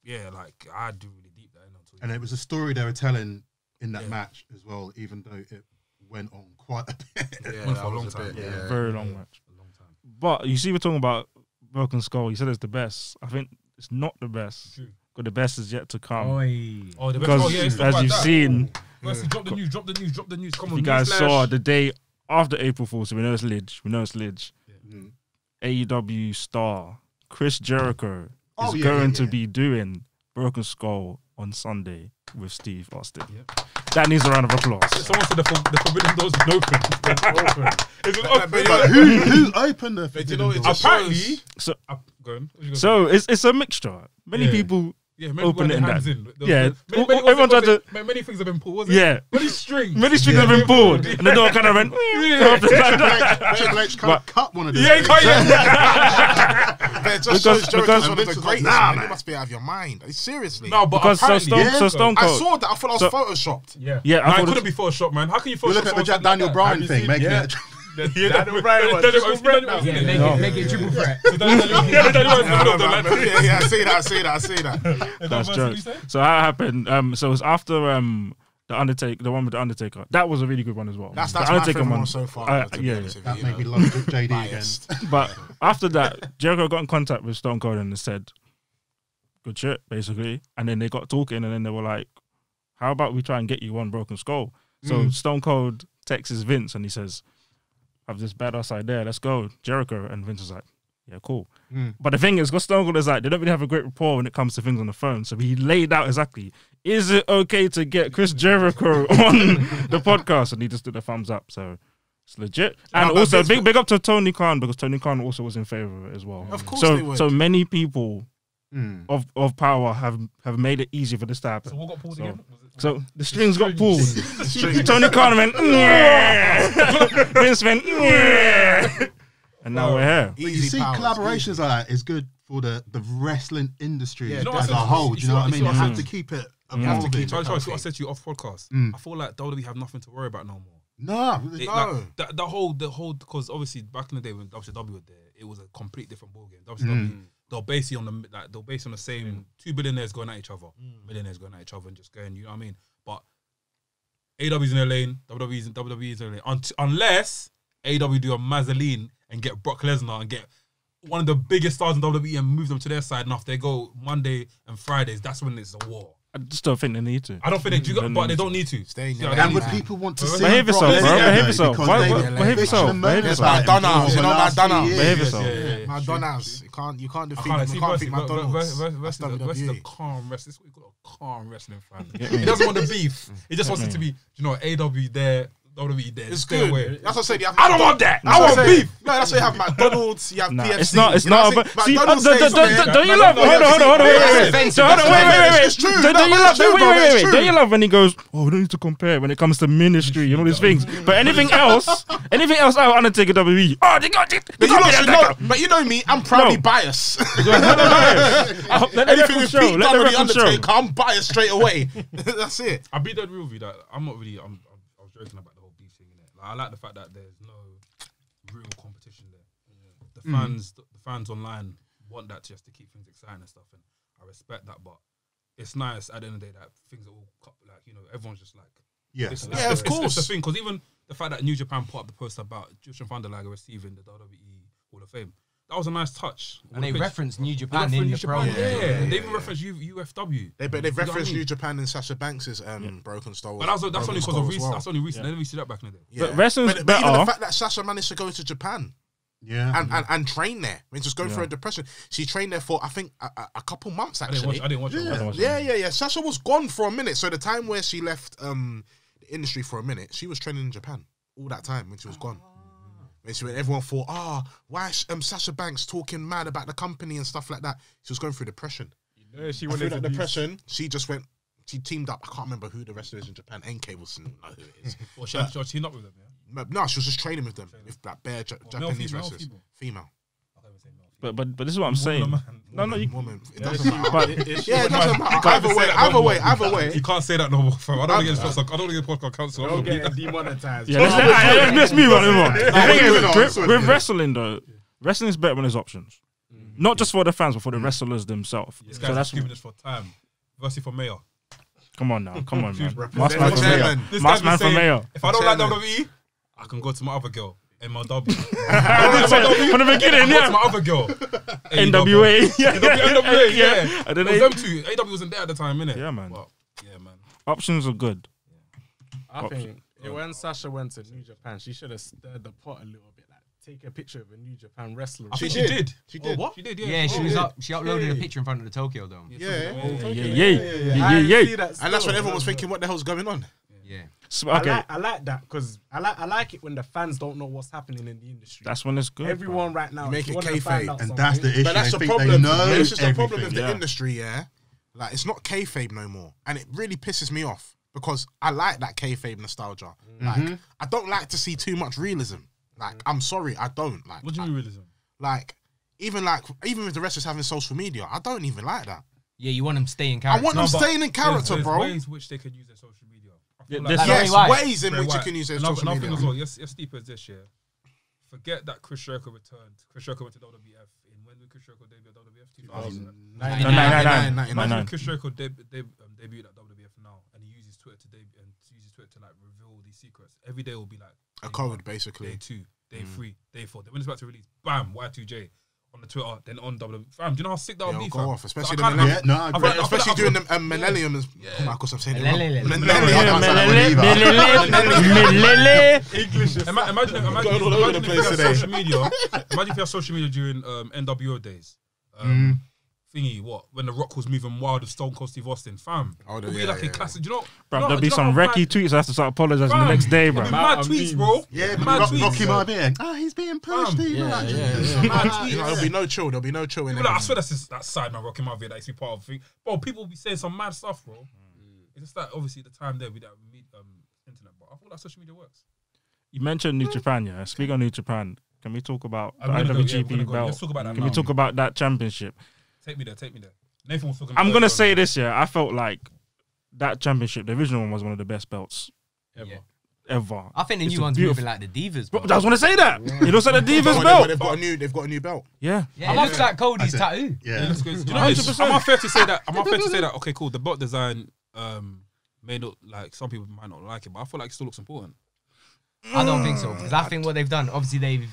yeah, like I do really deep that in until. And it was a story they were telling in that match as well, even though it went on quite a bit. Yeah, Went for a that long was time. bit, Yeah, very long match. A long time. But you see, we're talking about Broken Skull. You said it's the best. I think it's not the best. True. But the best is yet to come. Oi. Oh, the best. Because Oh, yeah, it's not as like you've that. seen, Firstly, drop the news. Drop the news. Drop the news. Come on, you guys newsflash. saw the day after April Fool's, so we know it's Lidge. Mm. AEW star Chris Jericho Oh, is yeah, going yeah, to yeah. be doing Broken Skull on Sunday with Steve Austin. Yep. That needs a round of applause. Someone said the forbidden doors been open. It was open. But who opened the? But you know, forbidden it's door? Apparently, So, go on. What you gonna so it's a mixture. Many Yeah. people, Yeah, many Open people it in had that. their hands in. Yeah. Everyone Everyone tried many things have been pulled. Was it? yeah, Many strings. many strings have been pulled, and the door kind of went. Triple H can't But- cut one of these. Yeah, you can't. But it just Because- shows Jericho's because- one of the because- greatest. Nah, man. man. You must be out of your mind. Seriously. No, but Because so apparently, Stone I Cold. saw that. I thought I was So- photoshopped. Yeah, Yeah, I no, it thought couldn't be Photoshop, man. How can you You Photoshop? look at the someone Jack like Daniel that? Bryan Have you thing, seen- making yeah. it. Yeah, Daniel Bryan was Daniel triple Bryan threat was now. in Yeah, it. make it triple threat. So Daniel Bryan's in the middle of the line. Yeah, I see that. That's what jokes. you say? So that happened. So it was after the Undertaker, the one with the Undertaker. That was a really good one as well. That's the my Undertaker favorite one so far. to be yeah, honest with That you, made you me know. love JD again. Biased. But after that, Jericho got in contact with Stone Cold and said, "Good shit," basically. And then they got talking, and then they were like, "How about we try and get you on Broken Skull?" So Stone Cold texts Vince, and he says, "I've this badass idea. Let's go, Jericho." And Vince was like, "Yeah, cool." But the thing is, because Stone Cold is like, they don't really have a great rapport when it comes to things on the phone. So he laid out exactly, is it okay to get Chris Jericho on the podcast? And he just did a thumbs up. So it's legit. And but also, Vince- big up to Tony Khan, because Tony Khan also was in favor of it as well. Of course so, they would. so many people of power have made it easy for this to happen. So what got pulled So- again? Was it- So the strings got pulled. Strings. Tony Khan went, "Yeah." Vince went, "Yeah." And now we're here. But you Easy see, powers, collaborations easy. like that is good for the wrestling industry Yeah, as definitely. a whole. Do you know what I mean? You You have to keep it evolving. Charlie, see what I said to you off podcast. I feel like WWE have nothing to worry about no more. No, Like, the whole, because obviously back in the day when WCW were there, it was a complete different ballgame. WCW, they're basically on the same two billionaires going at each other, millionaires going at each other, and just going, you know what I mean? But AW's in their lane, WWE's in their lane, unless AW do a Mazzoline and get Brock Lesnar and get one of the biggest stars in WWE and move them to their side. And after they go Monday and Fridays, that's when it's a war. I just don't think they need to. I don't think they do, but they don't need to. Stay in See your how lane, they and would need to. people want to Behave see Behave Brock yourself, bro. Lesnar Behave though? yourself. Because Why- they- why- they've behave bitched yourself. and Behave moaned yourself. about him Madonna, for you the know last Madonna. few years. Behave yourself. Madonna's. You can't defeat. I can't You see can't versus beat McDonald's. versus the WWE. calm wrestling. This is what you call a calm wrestling fan. me? He doesn't want the beef. He just wants it to be, you know, AW there, WWE there. It's Stay good. away. That's what I said. You have I don't want that. I That's what want I'm saying. beef. No, that's why you have McDonald's. You have Nah, PFC. it's not. It's you know not. what I'm But saying? see, McDonald's stays on there. don't you love? Hold on. Wait. So hold on. Wait. It's true. Don't No, you but love? it's true, bro, it's Wait. true. Don't you love when he goes, "Oh, we don't need to compare when it comes to ministry and all these things." But anything else, oh, Undertaker WWE. Oh, they got it. But you lot should know. But you know me. I'm proudly No. biased. Let the Anything record with show. Pete Let the Dunne or the record show. Undertaker, I'm biased straight away. That's it. I'll be dead real with you that I'm not really. I was joking about the whole beef thing. Innit? Like, I like the fact that there's no real competition there. The fans online want that just to keep things exciting and stuff, and I respect that. But it's nice at the end of the day that things are all like, you know, everyone's just like, Yeah. this- Yeah, of it's course. the thing, because even the fact that New Japan put up the post about Jushin Thunder Liger receiving the WWE Hall of Fame, that was a nice touch. And they referenced New They Japan referenced in New the Japan, promo. yeah. They even referenced UFW. They've You know what I referenced mean? New Japan and Sasha Banks' Broken Skull. But that's only Broken because Skull of as recent. well. That's only recent. They didn't really see that back in the day. Yeah. But wrestling's But even the better. fact that Sasha managed to go to Japan Yeah. and train there, I mean, just go through a depression. She trained there for, I think, a couple months I didn't actually. watch it. Yeah. Sasha was gone for a minute. So the time where she left the industry for a minute, she was training in Japan all that time when she was gone. When everyone thought, why is Sasha Banks talking mad about the company and stuff like that? She was going through depression. Yeah, she Through wanted that to be depression, she just went. She teamed up. I can't remember who the wrestler is in Japan. NK was know who it is. Or she teamed up with them, yeah? No, she was just training with them. With like bare Japanese female, wrestlers. female? Female. But this is what I'm saying. No, you. Woman. It doesn't matter. But Yeah, it doesn't matter. Either way. You can't say that no more, fam. I don't think it's podcast council. I'm Don't gonna beat get that. demonetized. yeah, let's move on. The thing moving on, is, with wrestling though, wrestling is better when there's options. Not just for the fans, but for the wrestlers themselves. This So guy's that's just giving this for time. Versus for mayor. come on now, come on, man. Represent Mask man for mayor. chairman. This Mask guy's man been for saying, mayor. if I don't like Chairman. WWE, I can go to my other girl, MLW. From the beginning, Go to yeah. my other girl, NWA, yeah, NWA, yeah. And then It was them two. AW wasn't there at the time, innit? Yeah, man. But, yeah, man. options are good. I think when Sasha went to New Japan, she should have stirred the pot a little bit. Like, take a picture of a New Japan wrestler. I think she did. She did. What? She did, yeah. Yeah, Oh, she was yeah. up. She uploaded a picture in front of the Tokyo Dome. Yeah. Yeah. And that's when everyone was thinking, what the hell's going on? Yeah. So, okay, I like that because I like it when the fans don't know what's happening in the industry. that's when it's good. Everyone right now, You make if it wanna kayfabe. find out And something- that's the issue. But that's they the think problem. they know This is the problem with everything. the industry, yeah. Like, it's not kayfabe no more, and it really pisses me off because I like that kayfabe nostalgia. Like, I don't like to see too much realism. Like, I'm sorry, I don't like. What do you mean realism? Like, even with the wrestlers having social media, I don't even like that. Yeah, you want them to stay in I character. want them but staying in character, there's bro. ways which they can use their social media. I feel Yeah, like there's- Yes, Bray Wyatt. ways in Bray which you Wyatt. can use their Another social thing media. as well, yes, deeper as this year. Forget that Chris Jericho returned. Chris Jericho went to WWF. When did Chris Jericho debut at WWF? 2000. 99. Imagine Chris Jericho debuted at WWF now, and he uses Twitter to debut and uses Twitter to like reveal these secrets. Every day will be like A day code, one, basically. Day 2, day 3, day 4. Then when it's about to release, bam, Y2J on the Twitter, then on WWF. Fam, do you know how sick that would They'll be? go fam? off, especially So the I can't- Yeah, no, I agree. Especially during the millennium. Oh my gosh, I'm saying it wrong. Millennium. Imagine all over the if place you had today. social media. Imagine if you had social media during NWO days. Thingy, what? When The Rock was moving wild with Stone Cold Steve Austin, fam. Oh, It'd be yeah, like a yeah. classic. Do you know? Bro, do you know- there'll be do you know some how wrecky mad- tweets. I have to start apologizing the Fam, next day, it'd bro. be mad tweets, bro. Yeah, mad but tweets. Rocky might be he's being pushed. Fam. He's not actually- Mad tweets. You know, there'll be no chill. There'll be no chill in People like, I it. swear that side man rocking my video that used to be part of the thing. Bro, people will be saying some mad stuff, bro. It's just that obviously the time there with that internet, but I thought that social media works. You mentioned New Japan, yeah. Speaking of New Japan, can we talk about the I'm gonna go, yeah, we're IWGP gonna go. belt? Let's talk about that Can now. we talk about that championship? Take me there. Nathan was talking. I'm earlier gonna on. say this, yeah. I felt like that championship, the original one, was one of the best belts Ever. ever. I think the It's new a one's beautiful- moving like the Divas. Bro, Bro. I was gonna say that. It looks like the Divas But belt. they've got a new belt. Yeah. Yeah, it looks like Cody's I tattoo. Yeah. Do you know, it's, 100%. am I fair to say that? Am I fair to say that? Okay, cool. The belt design may not like some people might not like it, but I feel like it still looks important. I don't think so because I think what they've done, obviously they've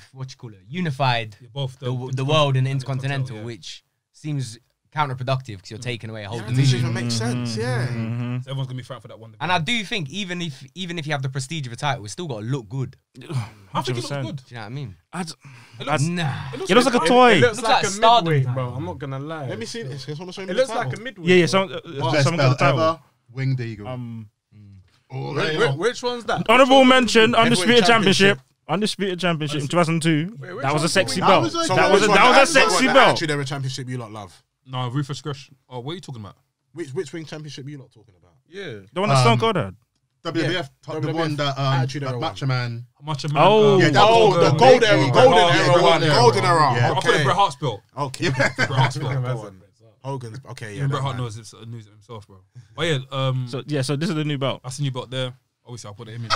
unified Yeah, both the world and the Intercontinental, yeah. which seems counterproductive because you're taking away a whole It doesn't division. even make sense. Yeah. Mm-hmm. So everyone's gonna be fighting for that one. And I do think even if you have the prestige of a title, it's still got to look good. I think it looks 100%. good. Do you know what I mean? It looks, Nah. It looks like a toy. It looks Looks like like a Stardom midweight, title. bro. I'm not gonna lie. Let me see this. Can someone show me It the looks title? like a midweight. Yeah, yeah. bro. Best Someone got the belt title. ever. Winged Eagle. Wh- wh- Which one's that? Honorable mention, Undisputed Championship. Championship. Undisputed Championship in 2002. Wait, which That was a one? sexy That belt. was a- So That which was one? a sexy The belt. Attitude Era Championship you lot love. no, Ruthless Aggression. Oh, what are you talking about? Which wing championship you lot talking about? Yeah. The one that Stone Cold had. WWF, the WWF one that Attitude Era Macho Man. Macho Man. Oh. Yeah, that Oh, was the the gold big era, Eagle. golden Yeah, era, golden era. Yeah. I call it Okay. Bret Hart's belt. Okay. Bret Hart's belt. Go on. Hogan's. Okay, yeah. Even Bret that Hart man. knows it himself, bro. Oh yeah, So this is the new belt. I seen you belt there. Obviously, I'll put the image.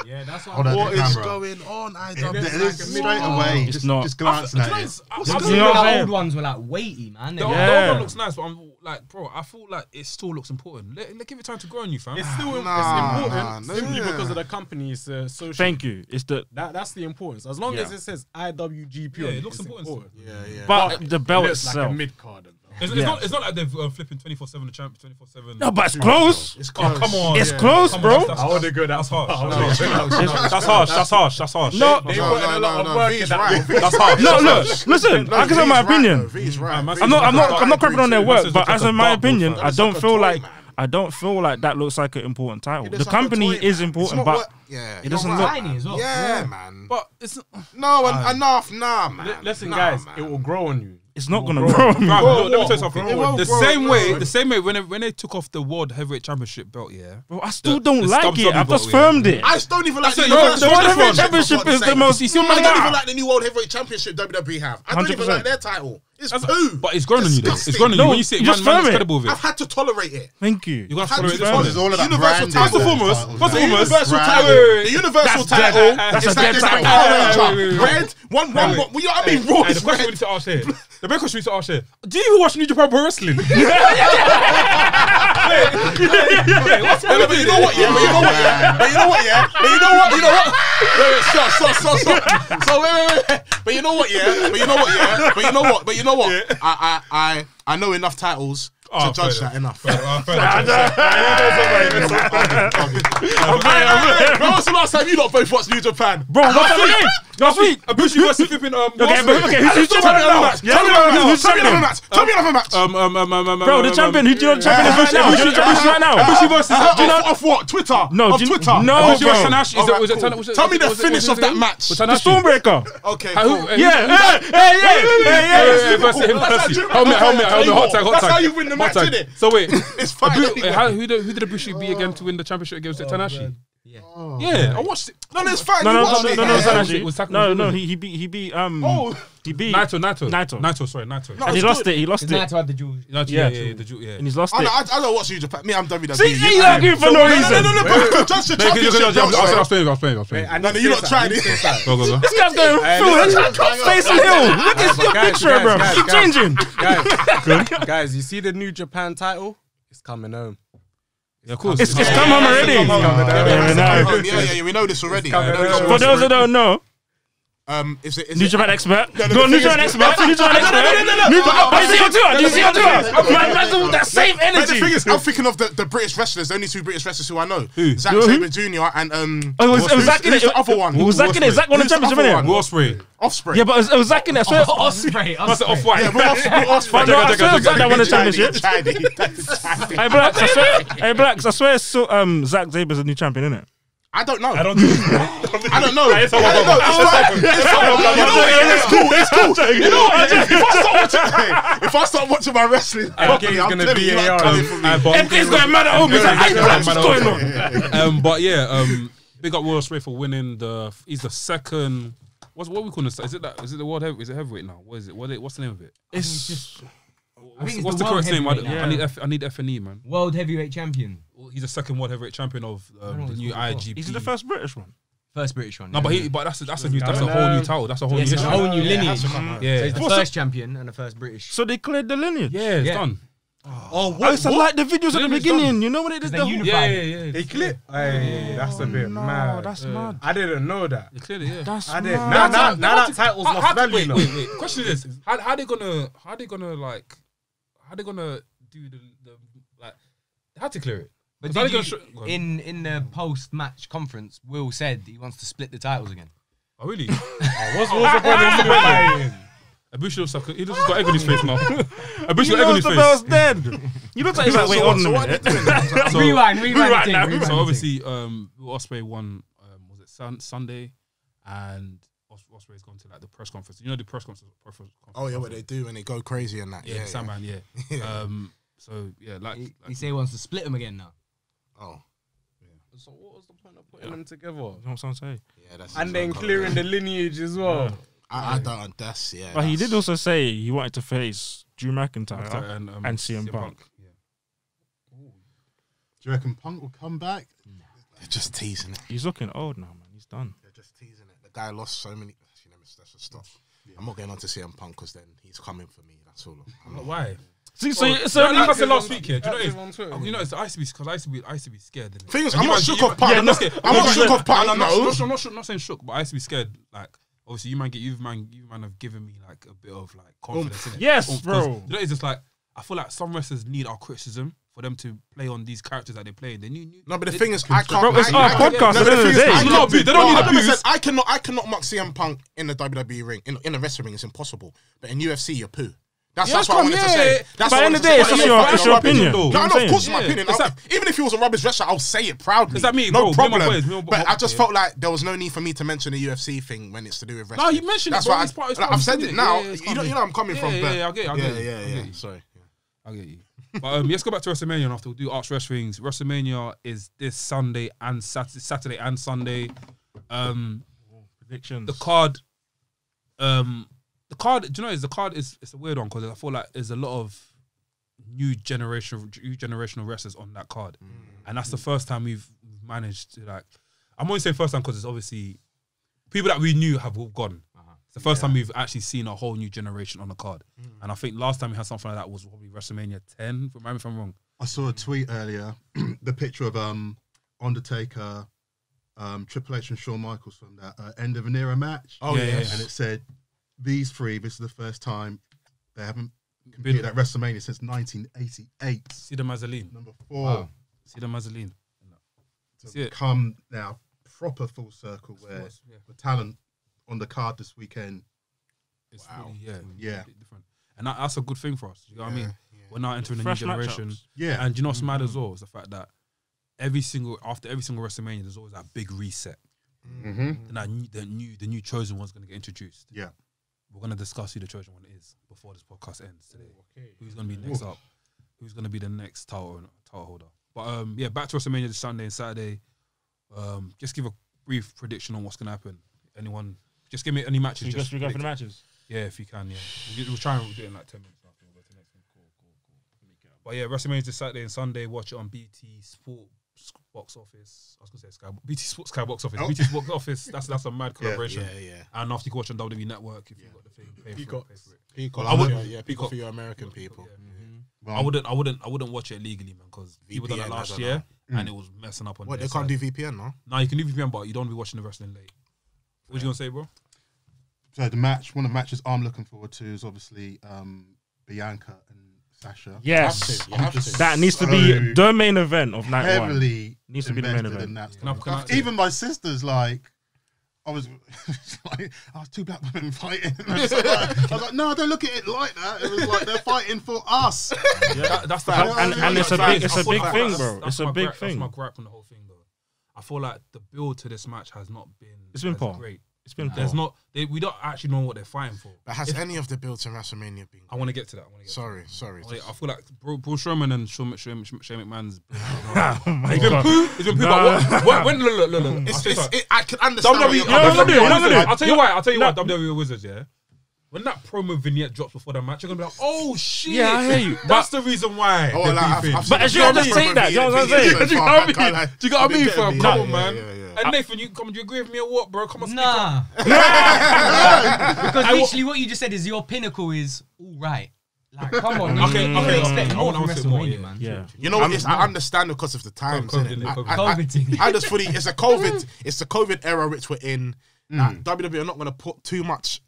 Yeah, that's Hold what on, What the is camera. going on? I It don't is know. straight away. It's not. Just glancing at it. You know The what I'm saying? old ones were like weighty, man. They The were- old Yeah. one looks nice, but I'm like, bro, I feel like it still looks important. Let give it time to grow on you, fam. It's still it's Nah, important nah, simply yeah. because of the company's social. Thank you. It's the That's the importance. As long Yeah. as it says IWGP, Yeah, on it looks it's important. Yeah, yeah. but the belt it looks like itself. a mid card. It's Yeah. not like they've flipping 24/7 the champ 24/7. No, but it's close. It's Oh, close. come on. It's Yeah. close, Come on, bro. that's I would go That's harsh. I That's would harsh. go down. That's harsh. That's harsh. No, They No, put in no, a lot no, of work V's in that. right. That's harsh. no, That's look, listen. I can say my opinion. V's right. I'm I'm not crippling on their work, but as in my dark ball, opinion, fam. I It's don't like a feel toy, like man. I don't feel like that looks like an important title. It The looks like a company toy, is man. important, It's not but what- yeah, it doesn't you're look. right. Tiny as well. Yeah, man. But it's No, enough, nah, man. Listen, Nah, guys, man. it will grow on you. It's not gonna Grow. grow. Fam, bro. look, let me tell you something. It won't The grow, same no. way when they took off the World Heavyweight Championship belt, yeah. Bro, I still The- don't the like Scum it. I've belt, just yeah. firmed it. I just don't even like That's the it, new the World Heavyweight Championship is the most. I don't even like the new World Heavyweight Championship WWE have. I don't even 100%. like their title. It's poo. But it's grown on you though. It's Disgusting. grown on you. No, When you see it, you just man, firm it's it. credible with it. I've had to tolerate it. Thank you. You're gonna Had follow to it. tolerate It's all of that Universal branding. First and title. foremost, titles. first The and foremost, universal Brand. title. The universal title. That's It's a dead it's like title. Power Ranger. Wait. Red. One. You know what I mean? Raw Hey, is the question we red. need to ask here. The big question we need to ask here. Do you even watch New Japan Pro Wrestling? Wait, what's But you know what? Yeah. But you know what? Yeah. But you know what? Yeah. But you know what? You know what? Wait. Stop. So wait. But you know what? Yeah. But you know what? Yeah. But you know what? But you know what? I know enough titles to judge that enough. When was the last time you lot both watched New Japan? Bro, what's up again? Last week, Ibushi versus flipping Okay, who's Tell me another match. Tell me another match. Bro, the champion. Who do you know the champion is right now? Who's the champion right now? Ibushi versus Off what? Twitter? No, Off Twitter? no, Ibushi bro. versus Tanahashi. Alright, Was it cool. Tanahashi? Tell me the finish of that match. The Stormbreaker. Okay, Who? cool. Yeah. Hey. Versus him versus helmet. Hot tag. That's how you win the match, innit? So wait, It's fine. who did Ibushi beat again to win the championship against Tanahashi? Yeah, I watched it. No, it's fine. No, You watched it. Tanahashi. Was Taka- No, he beat. He beat. Naito. Sorry, Naito. No, And he it's lost good. it. He lost it. Naito had the jewels. Naito, Yeah. yeah. And he's lost I it. don't watch New Japan. Me, I'm WWE. See, he's arguing for no reason. No, bro. Just the championship. I was playing. No, you not trying it. Go. This guy's going through face and hill. Look at your picture, bro. Keep changing. Guys, you see the New Japan title? It's coming home. Yeah, of course. It's come home already. Yeah, we know this already. For those who don't know, Is it New Japan expert. No, Go New Japan expert. New Japan expert. Do you see your tour? Man, that same But the energy. thing is, I'm thinking of the British wrestlers, the only two British wrestlers who I know. Zack Who? Sabre Jr. and Oh, it was Zack in who's it. the other one? It was Zack in it. Zack won the Who's the championship, other innit? one? Ospreay. Offspring. Yeah, but it was Zack in it. I swear. Osprey. Off-white. Yeah, but Offspring. No, I swear Zack that won the championship. championship. Hey, Blackz, I swear Zack Saber's a new champion, isn't it? I don't know. I don't know. I don't know. It's cool. You know what? If I start watching my wrestling, properly, I'm telling you, like, coming for me. MK's going mad at home. He's like, hey, Blackz, what's going on? But yeah, big up Will Ospreay for winning he's the second. What we call this? Is it the world heavyweight? Is it heavyweight now? What is it? What's the name of it? It's just. What's the correct name? I need F&E, man. World heavyweight champion. He's the second world heavyweight champion of the new IWGP. He's the first British one. First British one. No, but that's a whole new title. That's a whole new It's a history. whole new lineage. So Yeah, he's the first champion and the first British. So they cleared the lineage. yeah, it's Yeah. done. Oh, so like the videos at the Lineage beginning. You know when they did They the unified. Yeah. They clip. Hey, that's a bit mad. that's mad. I didn't know that. They cleared it. Yeah. That's I didn't. mad. Now that title's lost value. Wait. Question is, how they gonna do the like? They had to clear it. But How they did gonna you, in the post-match conference, Will said he wants to split the titles again. Oh really? What's the point of splitting? Abushi looks like he just got egg on his face now. Abushi You got egg on know his the face. bell's dead. You look like he's like, wait, hold on a minute. So- Rewind now. the tape. So obviously, Ospreay won. Was it Sunday? And Ospreay's gone to like the press conference. You know the press conference. Oh yeah, what they do when they go crazy and that. Yeah, Sandman. Yeah. So yeah, He say he wants to split them again now. Oh So what was the point of putting them together? What I'm saying. yeah, that's And then clearing the lineage as well. I don't. That's yeah. But he that's- did also say he wanted to face Drew McIntyre and and CM Punk. Yeah. Do you reckon Punk will come back? They're just teasing it. He's looking old now, man. He's done. They're just teasing it. The guy lost so many. Actually, let's just stop. I'm not getting on to CM Punk because then he's coming for me. That's all. I'm not. Why? See, Like I said last week, yeah. Do you know what it is? You know, I used to be scared. Innit? Thing is, And I'm you not man- shook you off man- Punk. I'm not scared. I'm not shook off Punk. I'm No. not saying shook, but I used to be scared. Like, obviously, you man have given me like a bit of like confidence. innit? Yes, Because, bro. You know, it's just like I feel like some wrestlers need our criticism for them to play on these characters that they play. They need. No, but the thing is, I can't. Bro, it's I- our I- podcast no, at but the end of thing the is, day. I They can't- don't need no, abuse. 100%, I cannot mock CM Punk in the WWE ring. In the wrestling ring, it's impossible. But in UFC, you're poo. That's what I wanted to say. That's By what I the end wanted of to the day, say. it's just your Rubbish. opinion. though. You know No, what no, I'm of course, saying? it's my opinion. It's like- Even if he was a rubbish wrestler, I'll say it proudly. Is that me, No bro? Me and my problem. boys, me and my But I boys, just yeah. felt like there was no need for me to mention the UFC thing when it's to do with wrestling. No, you mentioned That's it, bro. why It's part of I've said it. it now. Yeah, it's You part know of it. where I'm coming from. but- Yeah, I get it. Yeah. Sorry. I get you. But let's go back to WrestleMania and after we'll do Arch Wrestlings. WrestleMania is this Sunday and Saturday and Sunday. Predictions. The card the card. Do you know? The card is it's a weird one because I feel like there's a lot of new generational wrestlers on that card, and that's the first time we've managed to like. I'm only saying first time because it's obviously people that we knew have all gone. It's the first time we've actually seen a whole new generation on the card, and I think last time we had something like that was probably WrestleMania 10. Remind me if I'm wrong. I saw a tweet earlier, the picture of Undertaker, Triple H and Shawn Michaels from that end of an era match. Oh, yeah. And it said, these three, this is the first time they haven't competed at WrestleMania since 1988. See the Mazzoline. Number 4. Wow. See the Mazzoline. See it. Come now proper full circle where Yeah. the talent on the card this weekend. It's Wow. really, Yeah. different. And that's a good thing for us. You know what I mean? We're now entering a new Fresh generation. matchups. Yeah. And do you know what's mad as well is the fact that after every single WrestleMania, there's always that big reset. And the new chosen one's gonna get introduced. Yeah. We're gonna discuss who the chosen one is before this podcast ends today. Who's gonna be next up? Who's gonna be the next title holder? But yeah, back to WrestleMania this Sunday and Saturday. Just give a brief prediction on what's gonna happen. Anyone? Just give me any matches. So you go for the matches. Yeah, if you can. Yeah, we'll try and do it in like 10 minutes. After we'll go to the next one. Cool. But yeah, WrestleMania this Saturday and Sunday. Watch it on BT Sport Box Office. I was gonna say Sky. BT Sports Sky Box Office. BT Sports Office. That's a mad collaboration. Yeah. And after you can watch on WWE Network if you've got the thing. Pay for it. Peacock. I would- Peacock for your American people. I wouldn't watch it legally, man, because people done it VPN, I last don't year and it was messing up on. What, their they can't side. do VPN, no? No, you can do VPN, but you don't be watching the wrestling late. What you gonna say, bro? So one of the matches I'm looking forward to is obviously Bianca and Sasha. Yes, You have to. that needs to be the main event of night one. Heavily Needs to be the main invested event. in that. Can I- Even my sister's like, I was two black women fighting. I was like, no, don't look at it like that. It was like they're fighting for us. That's the And it's a big thing, bro. It's a big That's thing. my gripe on the whole thing, though. I feel like the build to this match has not been. It's been as poor. great. It's been There's poor. not. We don't actually know what they're fighting for. But has any of the builds in WrestleMania been? I want to get to that. Sorry. I feel like Braun Strowman and Shane McMahon's. Oh my It's been god. poo. It's been poo. But when look. I can understand. WWE. WWE. I'll tell you why. WWE Wizards. Yeah. When that promo vignette drops before the match, you're gonna be like, "Oh shit!" Yeah, I hear you. That's the reason why. Oh, they're like, beefing. But as you don't just say that, you know what I'm saying? Do you know what I mean? Do you got me, fam? Come on, man. Yeah. And Nathan, do you agree with me or what, bro? Come on, speak Nah. up. Because literally what you just said is your pinnacle is all right. Like, come on. Okay, you okay, expect I more wanna from say more, WrestleMania, yeah. man. Yeah. You know what? I understand because of the times. COVID, innit? COVID thing. I just fully. It's a COVID. It's the COVID era which we're in. WWE are not going to put too much.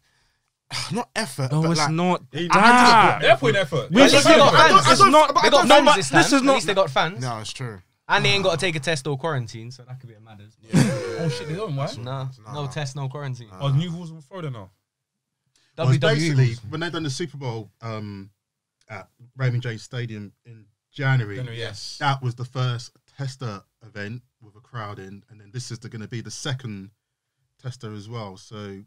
Not effort. No, but it's like, not. They're putting effort. We At least they got fans. It's not. They got No, fans but this time. this is At not. least they got fans. No, it's true. And they ain't got to take a test or quarantine, so that could be a matters. Oh shit, they don't. Why? No test, no quarantine. Oh, new rules on Florida now. Well, it's basically, rules. when they done the Super Bowl at Raymond James Stadium in January, Yes. that was the first tester event with a crowd in, and then this is going to be the second tester as well. So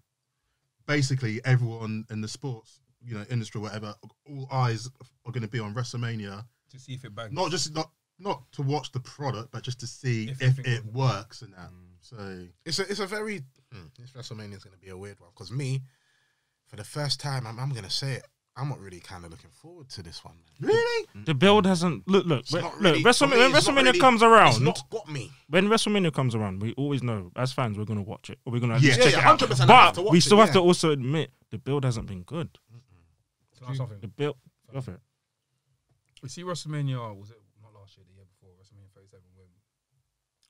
basically, everyone in the sports, industry, whatever, all eyes are going to be on WrestleMania To see if it bangs. not to watch the product, but just to see If if it it works and that. So It's a very. This WrestleMania is going to be a weird one because me, for the first time, I'm going to say it. I'm not really kind of looking forward to this one. Man. really, The build hasn't. Look. It's not really- for me, When it's not WrestleMania really- comes It's around, not got me. when WrestleMania comes around, we always know as fans we're gonna watch it or we're gonna Yeah. check it out. 100% I have to But watch we it, still have yeah. to also admit the build hasn't been good. Can I say something? The build. Go for it. We see WrestleMania, was it not last year, the year before, WrestleMania 37, when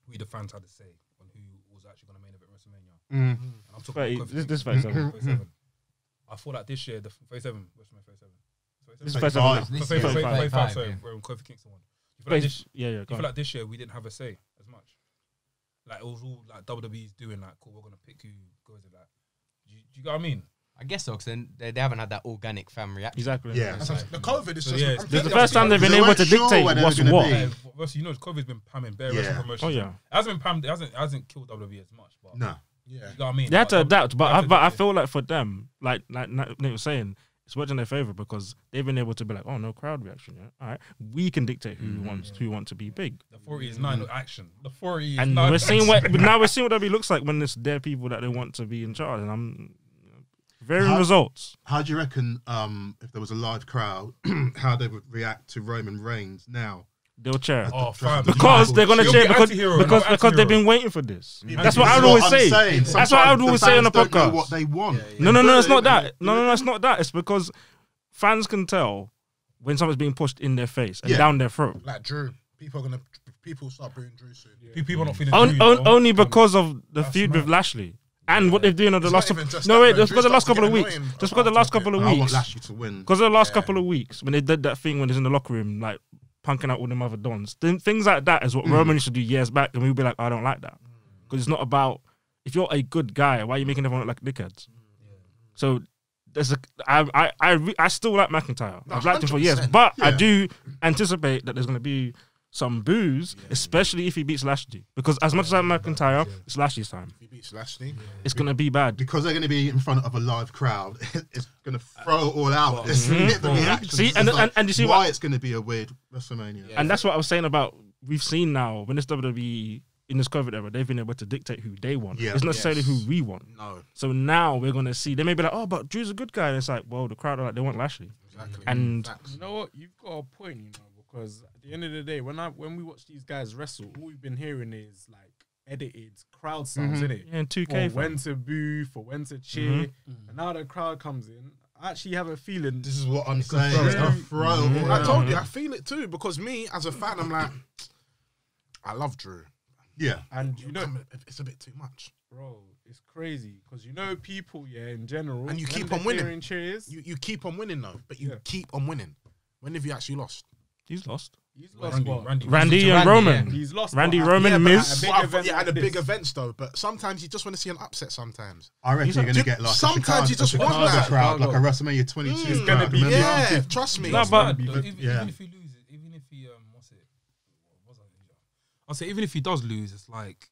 we the fans had to say on who was actually going to main event WrestleMania. And I'm talking about This 37. 37. I feel like this year, the 37, WrestleMania 37. This is 37. 37. This So 35, 35, sorry, yeah. where Kofi Kingston won. You feel like this, Yeah. you Go feel on. like this year we didn't have a say as much. Like it was all like WWE's doing like, cool, we're gonna pick who goes in that. Do you get what I mean? I guess so, because they haven't had that organic fan reaction. Exactly. yeah. The COVID is So, just. yeah, I'm it's- This is the telling first you, time they've been They able weren't to sure dictate where they were what's gonna what. be. You know, COVID's been pamming bare Yeah. wrestling promotions. Oh yeah. It hasn't been pammed. It hasn't killed WWE as much, but No. you know what I mean. They had to adapt, they had to but I adapt. feel like for them, like Nate was saying, it's worked in their favor because they've been able to be like, oh, no crowd reaction. Yeah, all right, we can dictate who want to be big, The 40 is 9 action. The 40 is and 9 we're seeing what WWE looks like when it's their people that they want to be in charge. And Varying results. How do you reckon if there was a live crowd, how they would react to Roman Reigns now? They'll cheer. Oh, fam. Because they're gonna He'll cheer be anti-hero, because anti-hero. they've been waiting for this. That's what This I is would always I'm say. saying. That's what I would Sometimes always the say on the fans don't know podcast. what they want. No, it's not that. No, it's not that. It's because fans can tell when something's being pushed in their face and down their throat. Like Drew, people start booing Drew soon. People are not feeling Only because of the feud with Lashley. And what they've doing on the last just because the last couple of weeks. Just because the last couple of I want weeks. Lashley to win. Because of the last couple of weeks when they did that thing when he's in the locker room, like punking out all them other dons. Things like that is what Roman used to do years back, and we'd be like, I don't like that. Because it's not about if you're a good guy, why are you making everyone look like dickheads? So there's I still like McIntyre. I've liked him for years, but I do anticipate that there's gonna be some boos, especially if he beats Lashley. Because as much as I like McIntyre, it's Lashley's time. If he beats Lashley, It's gonna be bad. Because they're going to be in front of a live crowd, it's going to throw it all out. It's get the reactions. See, and you see why what, it's going to be a weird WrestleMania. and that's what I was saying about we've seen now when this WWE in this COVID era, they've been able to dictate who they want. Yeah. It's not necessarily who we want. no, So now we're gonna see. They may be like, oh, but Drew's a good guy. And it's like, well, the crowd are like, they want Lashley. exactly. And Facts. You know what? You've got a point, you know, because at the end of the day, when we watch these guys wrestle, all we've been hearing is like edited crowd sounds, innit? yeah, in 2K, For fam. when to boo, for when to cheer. And now the crowd comes in. I actually have a feeling This is what I'm saying. throw It's it going to out. throw it all I out. told you, I feel it too because me as a fan, I'm like, I love Drew. Yeah. and you know, It's a bit too much. bro, it's crazy because you know people, in general, And you when keep they're on winning. hearing cheers. You keep on winning though, but you keep on winning. When have you actually lost? He's lost. He's lost, but Randy and Roman. he's lost. Randy, but Roman, at Miz. big Well, event at like the big this. events though, but sometimes you just want to see an upset. Sometimes, I reckon you're going to get like sometimes you just a want Chicago that. crowd, like a WrestleMania 22 It's crowd. gonna be- remember? yeah, trust me. No, but Even Yeah. if he loses, even if he I'll say even if he does lose, it's like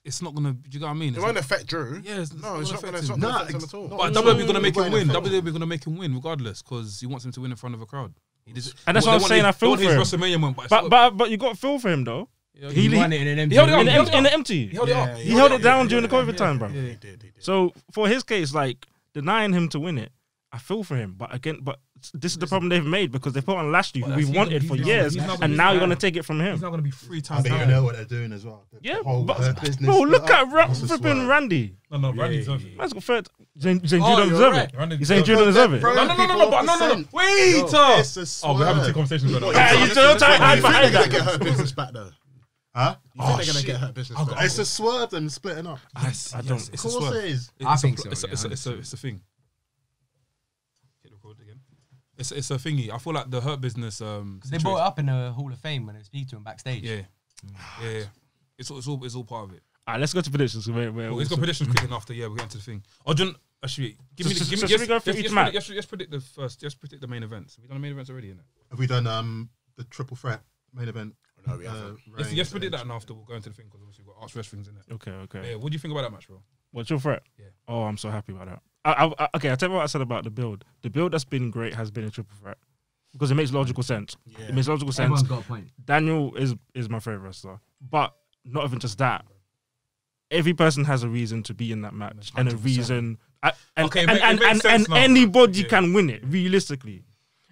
it's not gonna. Do you know what I mean? It won't affect Drew. Yeah, it's No, it's not affect going to him. affect him at all. But No, WWE gonna make it him win. won't affect WWE gonna make him win regardless because he wants him to win in front of a crowd. He does, And that's what I'm saying, I feel for him. WrestleMania win, but But you got to feel for him though. He won it in an empty. held it up. room. In the empty. he held it up. He held it down during the COVID time, bro. He did. So for his case, like denying him to win it, I feel for him. But again, this is the problem they've made because they put on Lashley, who we've wanted for years, and now you're gonna take it from He's him. not gonna be 3 I times. think you know what they're doing as well. The Yeah, whole but business bro, look split up. at That's a flipping swerve. Randy. No, Randy's over. Man's got third. You saying Drew Oh, don't you're deserve right. it? Randy You saying Drew deserves don't deserve it? Bro, No, but no. Wait. It's a Oh, we're having two swerve. conversations about Yeah, that. you don't try to hide You think behind they're going to that. get her business back though? Huh? You think they're going to get her business back? It's a swerve them splitting up. I don't- It's Of a course swerve. it is. I think so, It's yeah, a thing. Hit record again. It's a thingy. I feel like the Hurt Business. They brought it up in the Hall of Fame when they speak to him backstage. Yeah. It's all part of it. Alright, let's go to predictions. Let's go predictions quick and after. Yeah, we're getting to the thing. Oh, John, actually, give me. So Give me. should we go through each match? Let's predict the first. Let's predict the main events. Have we done the main events already? Innit? Have we done the triple threat main event? No, we haven't. Let's predict that and after we'll go into the thing because obviously we've got WRESTHINGS in it. Okay. Yeah, what do you think about that match, bro? What's your threat? Yeah. Oh, I'm so happy about that. Okay, I'll tell you what I said about the build. The build that's been great has been a triple threat because it makes logical sense. Yeah. It makes logical sense. Everyone's got a point. Daniel is my favorite wrestler, but not even just that. Every person has a reason to be in that match and a 100%. reason. Okay, it makes sense now. Anybody Yeah. can win it realistically.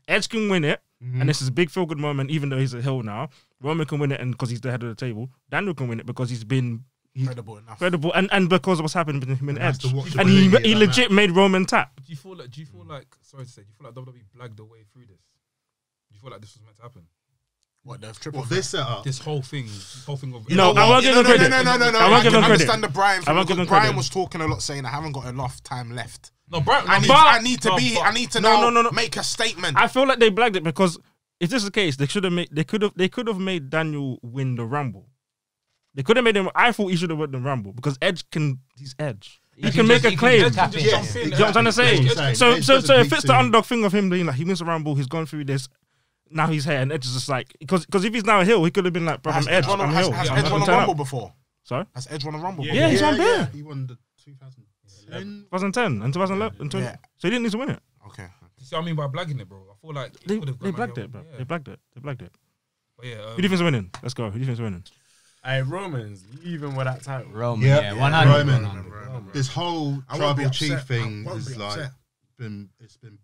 Edge can win it, and this is a big feel good moment. Even though he's a heel now, Roman can win it, and because he's the head of the table, Daniel can win it because he's Credible enough. credible, and because of what's happened between him and Has Edge, to watch the and he movie about legit made Roman tap. Do you feel like? Sorry to say, do you feel like WWE blagged their way through this? Do you feel like this was meant to happen? What the triple? What, this setup? This whole thing of No, I won't give him credit. No. I won't give him can credit. understand the Brian I thing won't give because him credit. Brian was talking a lot, saying I haven't got enough time left. No, Brian. I need to No. make a statement. I feel like they blagged it because if this is the case, they could have made Daniel win the Rumble. They could have made him. I thought he should have won the Rumble because he's Edge. He can make a claim. tap in. You know what I'm trying to say? Edge So doesn't it need fits to- the underdog thing of him being like he wins the Rumble, he's gone through this. Now he's here, and Edge is just like because if he's now a heel, he could have been like, bro, I'm Has Edge, Edge won I'm has heel. Edge won a Turn up. Rumble before? Sorry, Has Edge won a Rumble? Yeah, he's won bare. He won the 2010. 2010 and 2011 and 20. Yeah. So he didn't need to win it. Okay. You see what I mean by blagging it, bro? I feel like They could've gone blagged like, it, bro. yeah. They blagged it. But yeah, Who do you think's winning? Let's go. Who do you think's winning? Hey, Romans leaving with that title. Roman, Yep. yeah, 100. Roman. 100. this whole I won't be tribal chief upset. thing I won't is be like upset. been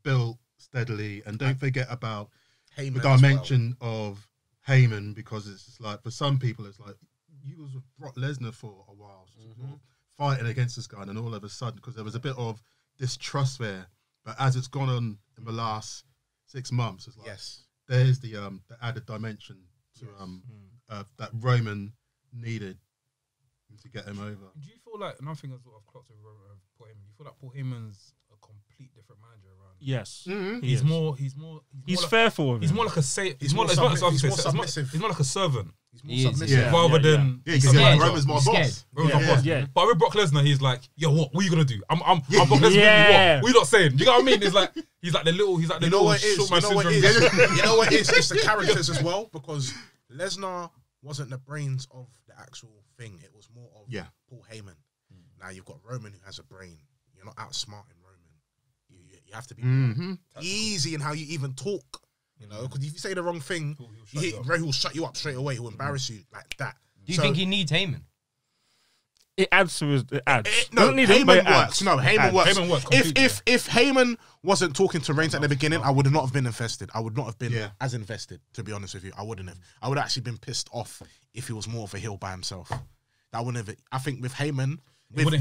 built steadily, and don't forget about Heyman the as dimension of Heyman, because it's just like, for some people it's like, you was with Brock Lesnar for a while, sort of fighting against this guy, and then all of a sudden, because there was a bit of distrust there, but as it's gone on in the last 6 months, it's like, Yes. there's the added dimension to that Roman needed to get him over. Do you feel like another thing as well? I've clocked with Paul Heyman. Do you feel like Paul Heyman's a complete different manager around? Yes. He's more. He's like, fearful of He's him. more like a say. He's more submissive. He's more like a servant He's He more is, submissive. rather than. Yeah, he's because scared. Roman's my He's boss. scared. Roman's my boss. Yeah. But with Brock Lesnar, he's like, yo, what are you gonna do? I'm Brock Lesnar. Yeah. What are you not saying? Do you know what I mean? It's like he's like the little. You know what it is? You know what it is? You know what it is? It's the characters as well, because Lesnar wasn't the brains of the actual thing. It was more of Paul Heyman. Now you've got Roman, who has a brain. You're not outsmarting Roman. You have to be easy in how you even talk. You know, because if you say the wrong thing, he will shut you up straight away. He'll embarrass you like that. Do you think he needs Heyman? It adds to his. It adds. No, Doesn't need him, but Heyman it adds. works. No, Heyman works. Heyman works completely, If Heyman wasn't talking to Reigns at the beginning, I would have not have been invested. I would not have been Yeah. as invested, to be honest with you. I wouldn't have. I would have actually been pissed off if he was more of a heel by himself. That wouldn't have. I think with Heyman, it would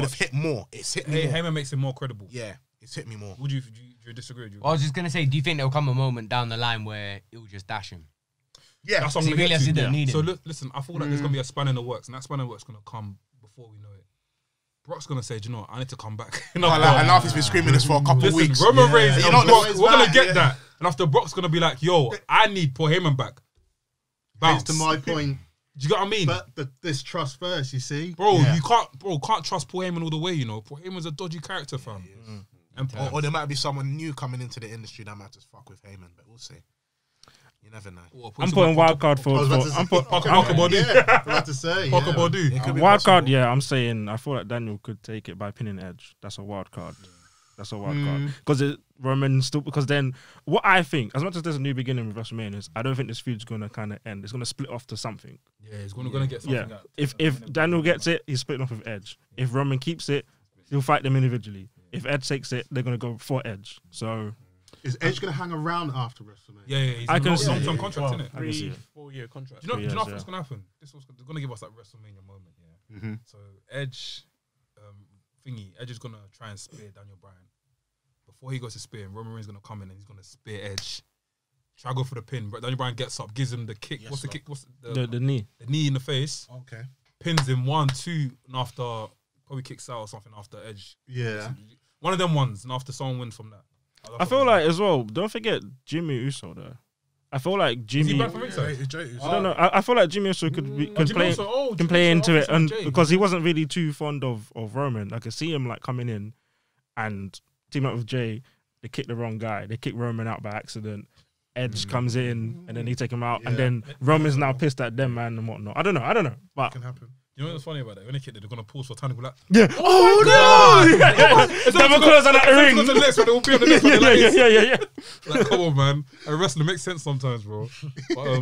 have hit more. It's hit me more. Heyman makes him more credible. Yeah, it's hit me more. Would you disagree? Well, I was just gonna say, do you think there'll come a moment down the line where it'll just dash him? Yeah, That's what He I'm gonna realised get he to. didn't need So him. listen, I feel like there's gonna be a span in the works, and that span in the works gonna come before we know it. Brock's gonna say, do you know what? I need to come back. I laugh. He's been screaming this for a couple of Listen, weeks. Roman Reigns, You and don't know Brock, what it's we're gonna like, get yeah. that. And after Brock's gonna be like, yo, I need Paul Heyman back. Bounce. It's to my point. Do you get what I mean? But this trust first, you see, Bro, you can't trust Paul Heyman all the way, you know. Paul Heyman's a dodgy character, fam. And Or there might be someone new coming into the industry that might just fuck with Heyman, but we'll see. You never know. I'm putting wild card for. I'm putting Parker yeah, Badu. I'm about to say, Parker yeah. Badu. It could be wild card. possible. Yeah, I'm saying I feel like Daniel could take it by pinning Edge. That's a wild card. That's a wild card because Roman still. Because then what I think, as much as there's a new beginning with WrestleMania, is I don't think this feud's gonna kind of end. It's gonna split off to something. Yeah, he's gonna get something Yeah. out. If Daniel gets it, he's splitting off with Edge. If Roman keeps it, he'll fight them individually. If Edge takes it, they're gonna go for Edge. So Is Edge going to hang around after WrestleMania? Yeah, he's I in can a see long-term it. contract, innit? I can see it. 3-4 year contract. Do you know Yes, what's gonna happen? They're gonna give us that WrestleMania moment, yeah. Mm-hmm. So Edge, Edge is gonna try and spear Daniel Bryan. Before he goes to spear him, Roman Reigns is gonna come in and he's gonna spear Edge. Try to go for the pin, but Daniel Bryan gets up, gives him the kick. Yes, What's the Lord. kick? What's the knee. the knee in the face? Okay. Pins him 1-2, and after probably kicks out or something after Edge. Yeah. One of them ones, and after someone wins from that. I feel like as well. Don't forget Jimmy Uso though. I feel like Is Jimmy. he back from ringside? I don't know. I feel like Jimmy Uso could Jimmy play Uso, can Jimmy play Uso, into it, Uso and Jay. because he wasn't really too fond of Roman, I could see him like coming in and team up with Jay. They kick the wrong guy. They kick Roman out by accident. Edge comes in and then he take him out, and then Roman's now pissed at them man and whatnot. I don't know. But Can happen. You know what's funny about that? When they kick it, they're gonna pause for time to be like, yeah. Oh no! Double close on that ring. go to the next one, they will be on the next one. They're like, Yeah. like, come on, man. A wrestler makes sense sometimes, bro. But,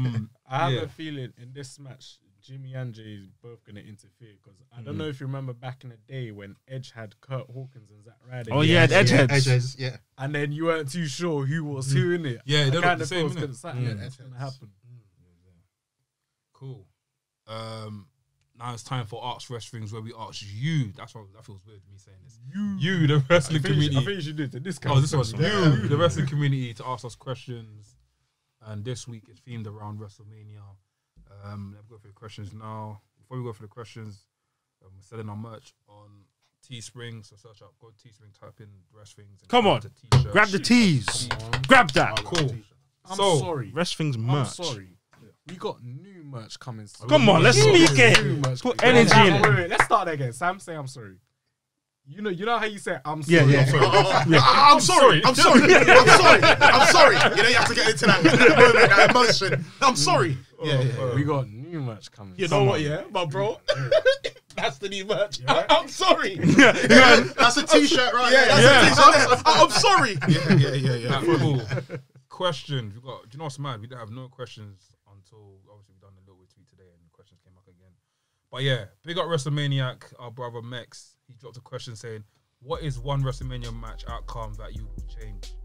I have yeah. a feeling in this match, Jimmy and Jay is both going to interfere because I don't know if you remember back in the day when Edge had Kurt Hawkins and Zack Ryder. Oh yeah, the edgeheads. Edgeheads, yeah. And then you weren't too sure who was who in it. Yeah, they look kind the of same, thought innit? it's something that's going to happen. Cool. Now it's time for Ask Wrestlings, where we ask you. That feels weird me saying this. You, the wrestling I community. think you should do it to this guy. Oh, this was you, the wrestling community, to ask us questions. And this week is themed around WrestleMania. Let's go for the questions now. Before we go for the questions, we're selling our merch on Teespring. So search up, go to Teespring, type in WrestLings. and Come grab on. the t-shirt. Grab the tees. Grab that. Cool. I'm So, sorry. WrestLings I'm merch. sorry. We got new merch coming soon. Come on, let's New speak it. merch Put coming. energy in it. Wait, let's start that again. Sam, say I'm sorry. You know how you say I'm sorry. Yeah. I'm sorry. I'm sorry. You know, you have to get into that moment, that emotion. I'm sorry. We got new merch coming. You know what, yeah? My bro. That's the new merch. Yeah. I'm sorry. That's a t-shirt, right? Yeah, that's a t-shirt. I'm sorry. Yeah. Cool. Questions. Do you know what's mad? We didn't have no questions until obviously we done a little tweet today and questions came up again. But yeah, big up WrestleManiac, our brother Mex. He dropped a question saying, what is one WrestleMania match outcome that you would change?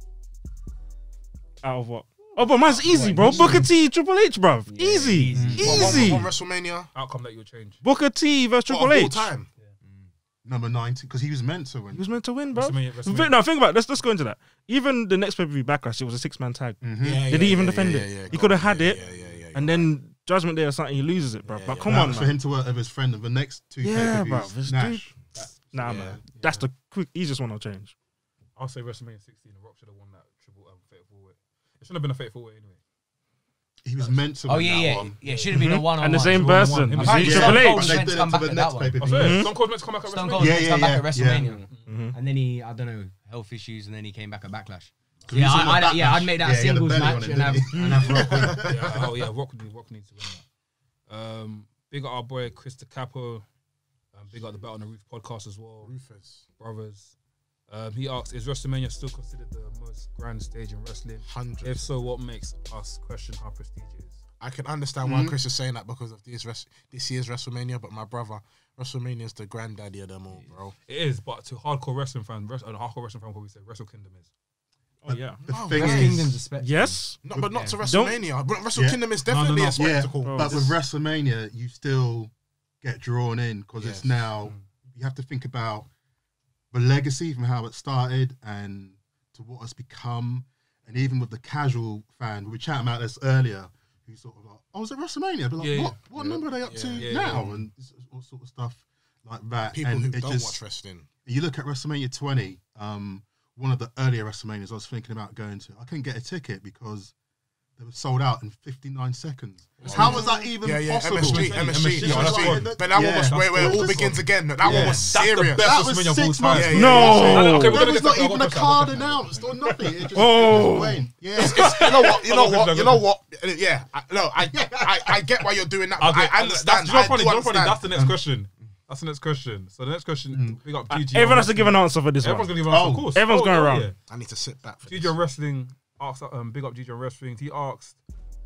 Out of what? Oh, but mine's easy, bro. Booker T, Triple H, bro. Easy. One WrestleMania Outcome that you would change. Booker T versus Triple H. all time. Number 90, because he was meant to win. He was meant to win, bro. WrestleMania. No, think about it. Let's go into that. Even the next pay-per-view Backlash, it was a 6-man tag. Did he even defend it? He could have had it, and then Judgment Day or something, he loses it, bro. But come on, for man. him to work with his friend in the next two Yeah, bro. pay-per-views. This Nash. dude. Nah, man. That's the easiest one I'll change. I'll say WrestleMania 16. The Rock should have won that triple fatal four-way. It shouldn't have been a fatal four-way anyway. He was meant to win that one. Yeah, should have been a one-on-one. And the same person. Him Triple and H. But they did it to the next pay-per-view. I swear, Stone Cold meant to come back at Stone WrestleMania. Cold meant to come back at WrestleMania. Mm-hmm. And then he, I don't know, health issues, and then he came back at Backlash. He was on the I'd make that Backlash. Yeah, he had a singles belly on match it, and have didn't Rock win. Rock needs to win that. Big up our boy Chris DeCapo. Big up the Bet on the Roof podcast as well. Rufus. Brothers. He asks, is WrestleMania still considered the most grand stage in wrestling? 100. If so, what makes us question how prestigious it is? I can understand why Chris is saying that because of this year's WrestleMania, but my brother, WrestleMania is the granddaddy of them all, bro. It is, but to hardcore wrestling fans, probably say Wrestle Kingdom is. Oh, yeah. The thing Wrestle is, Kingdom's a spectacle. Yes. No, but not to Don't- WrestleMania. But Wrestle Kingdom is definitely a spectacle. Bro, but with WrestleMania, you still get drawn in because it's now, you have to think about the legacy from how it started and to what it's become. And even with the casual fan, we were chatting about this earlier, who's sort of like, oh, is it WrestleMania? But like, what number are they up to now? And all sort of stuff like that. People and who it don't just, watch wrestling. You look at WrestleMania 20, one of the earlier WrestleManias I was thinking about going to. I couldn't get a ticket because they were sold out in 59 seconds. How was that even possible? MSG. But that one was where it all begins again. That one was serious. That was 6 months. No. There was not even a card announced or nothing. It just went. Yeah. You know what? Yeah. I get why you're doing that. I understand. That's the next question. That's the next question. So the next question, big up GG. Everyone has to give an answer for this one. Everyone's going to give an answer, of course. Everyone's going around. Yeah. I need to sit back. GG on Wrestling asked, big up GG on Wrestling. He asked,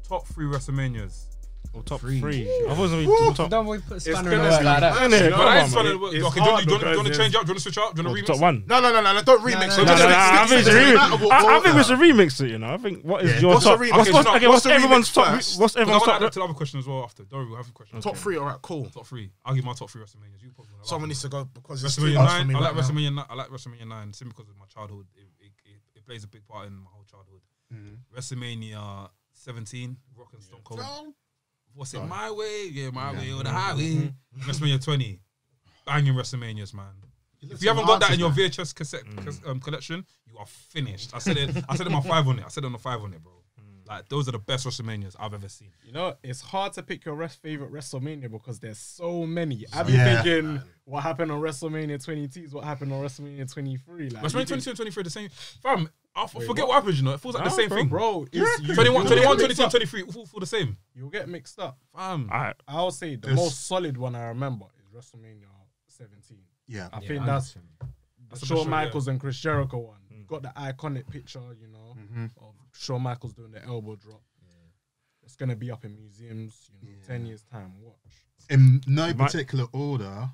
top 3 WrestleManias. Or top 3. I wasn't even top. Don't we put a It's spanner in the gonna work like that? Innit? No, Come that on, is man. funny. Okay, do you hard want to because change up? Do you want to switch up? Do you want to remix? Top 1. No, don't remix. No, I think we should remix it, you know. I think, what is your What's top? the remix? What's the remix everyone's top? first? What's everyone's I'll top? get to the other question as well after. Don't worry, we'll have a question. Top 3, alright, cool. Top 3. I'll give my top 3 WrestleManias. You probably know. Someone needs to go because it's too WrestleMania much 9. for me I like right now. WrestleMania 9. I like WrestleMania 9 simply because of my childhood. It plays a big part in my whole childhood. WrestleMania 17, Rock and Stone Cold. What's it? My way? Yeah, my way or the highway. WrestleMania 20. Banging WrestleManias, man. If you haven't got that in your VHS cassette collection, you are finished. I said it in my 5 on it. I said it on the 5 on it, bro. Like, those are the best WrestleManias I've ever seen. You know, it's hard to pick your favorite WrestleMania because there's so many. I've been thinking what happened on WrestleMania 22 is what happened on WrestleMania 23. Like, WrestleMania 22 and 23 the same. Fam, I forget what happened, you know. It feels like the same thing. Bro, 21, 22, and 23 all feel the same. You'll get mixed up. Fam. I'll say the most solid one I remember is WrestleMania 17. Yeah. I think that's the Shawn Michaels and Chris Jericho one. Got the iconic picture, you know, of Shawn Michaels doing the elbow drop. It's gonna be up in museums, you know, 10 years time. Watch. In no particular order,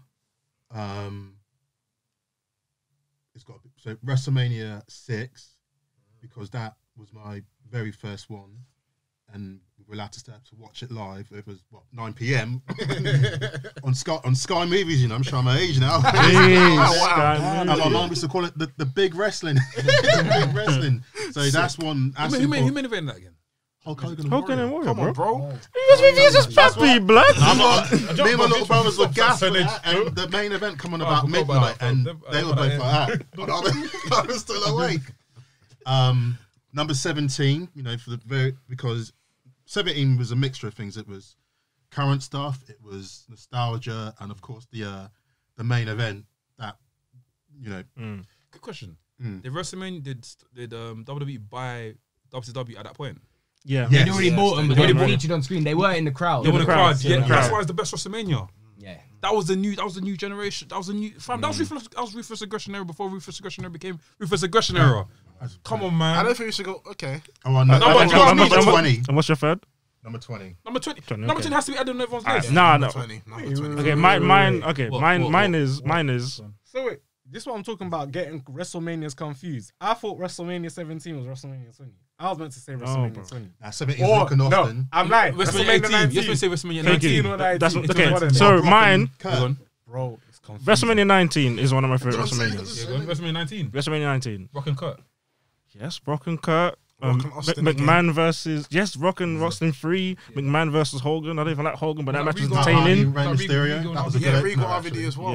it's got so WrestleMania 6 because that was my very first one, and we were allowed to start to watch it live. It was 9 p.m. on Sky Movies. You know, I'm showing my age now. And my mum used to call it the big wrestling. Big wrestling. So that's one. Who made that again? Hulk Hogan and Warrior, Come on, bro. He's just happy, blood. Me and my little brothers were Gaspard, and the main event come on about midnight, and they were both like that. I was still awake. Number 17, you know, because 17 was a mixture of things. It was current stuff, it was nostalgia, and of course the main event that, you know. Good question. Did WrestleMania did WWE buy WCW at that point? Yeah. They'd already bought them, but they were featured on screen. They were in the crowd. They were in the crowd. Yeah, That's why it's the best WrestleMania. Yeah. That was the new generation. That was the new fam. That was Ruthless Aggression era before Ruthless Aggression era became Ruthless Aggression era. Come on, man. I don't think we should go. Okay. Oh, no, number 20. And what's your third? Number 20. Number 20. 20, Number okay. 20 has to be added on everyone's list. Nah, Number no. 20. Number 20. Okay, mine. Okay, What, mine is. So wait, this is what I'm talking about. Getting WrestleManias confused. I thought WrestleMania 17 was WrestleMania 20. I was meant to say WrestleMania bro. 20. Nah, 17 is Or, Rock and no, Austin. I'm lying. WrestleMania 18. 19. Yes, we say WrestleMania Thank you. 19. or 19. That's It's okay. one of them. So Brock mine, Hold on. Bro, it's confused. WrestleMania 19 is one of my favorite That's what I'm saying. WrestleManias. Yeah, go on. WrestleMania 19. WrestleMania 19. Rock and Kurt. Yes, Brock and Kurt. Rock and Austin McMahon versus Rock and Austin 3. McMahon versus Hogan. I don't even like Hogan, but that match was Regal- entertaining. Rey Mysterio. That was a good Yeah, opener, Regal actually. RVD as well.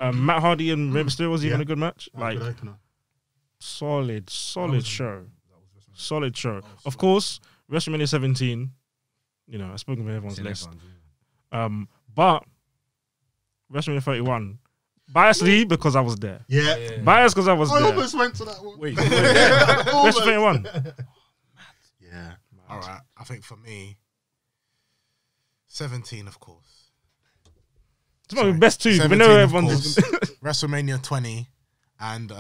Yeah, Matt Hardy and Rey Mysterio was even Yeah. a good match. That was a Like good opener. solid show. Solid show. Of course, WrestleMania 17. You know, I spoke with everyone's list. But WrestleMania 31. Biasly because I was there. Yeah. Biased because I was I there. almost went to that one. Wait, WrestleMania 31. Yeah. All right. I think for me, 17, of course. It's my best two. We 17, know of everyone's. course. WrestleMania 20 and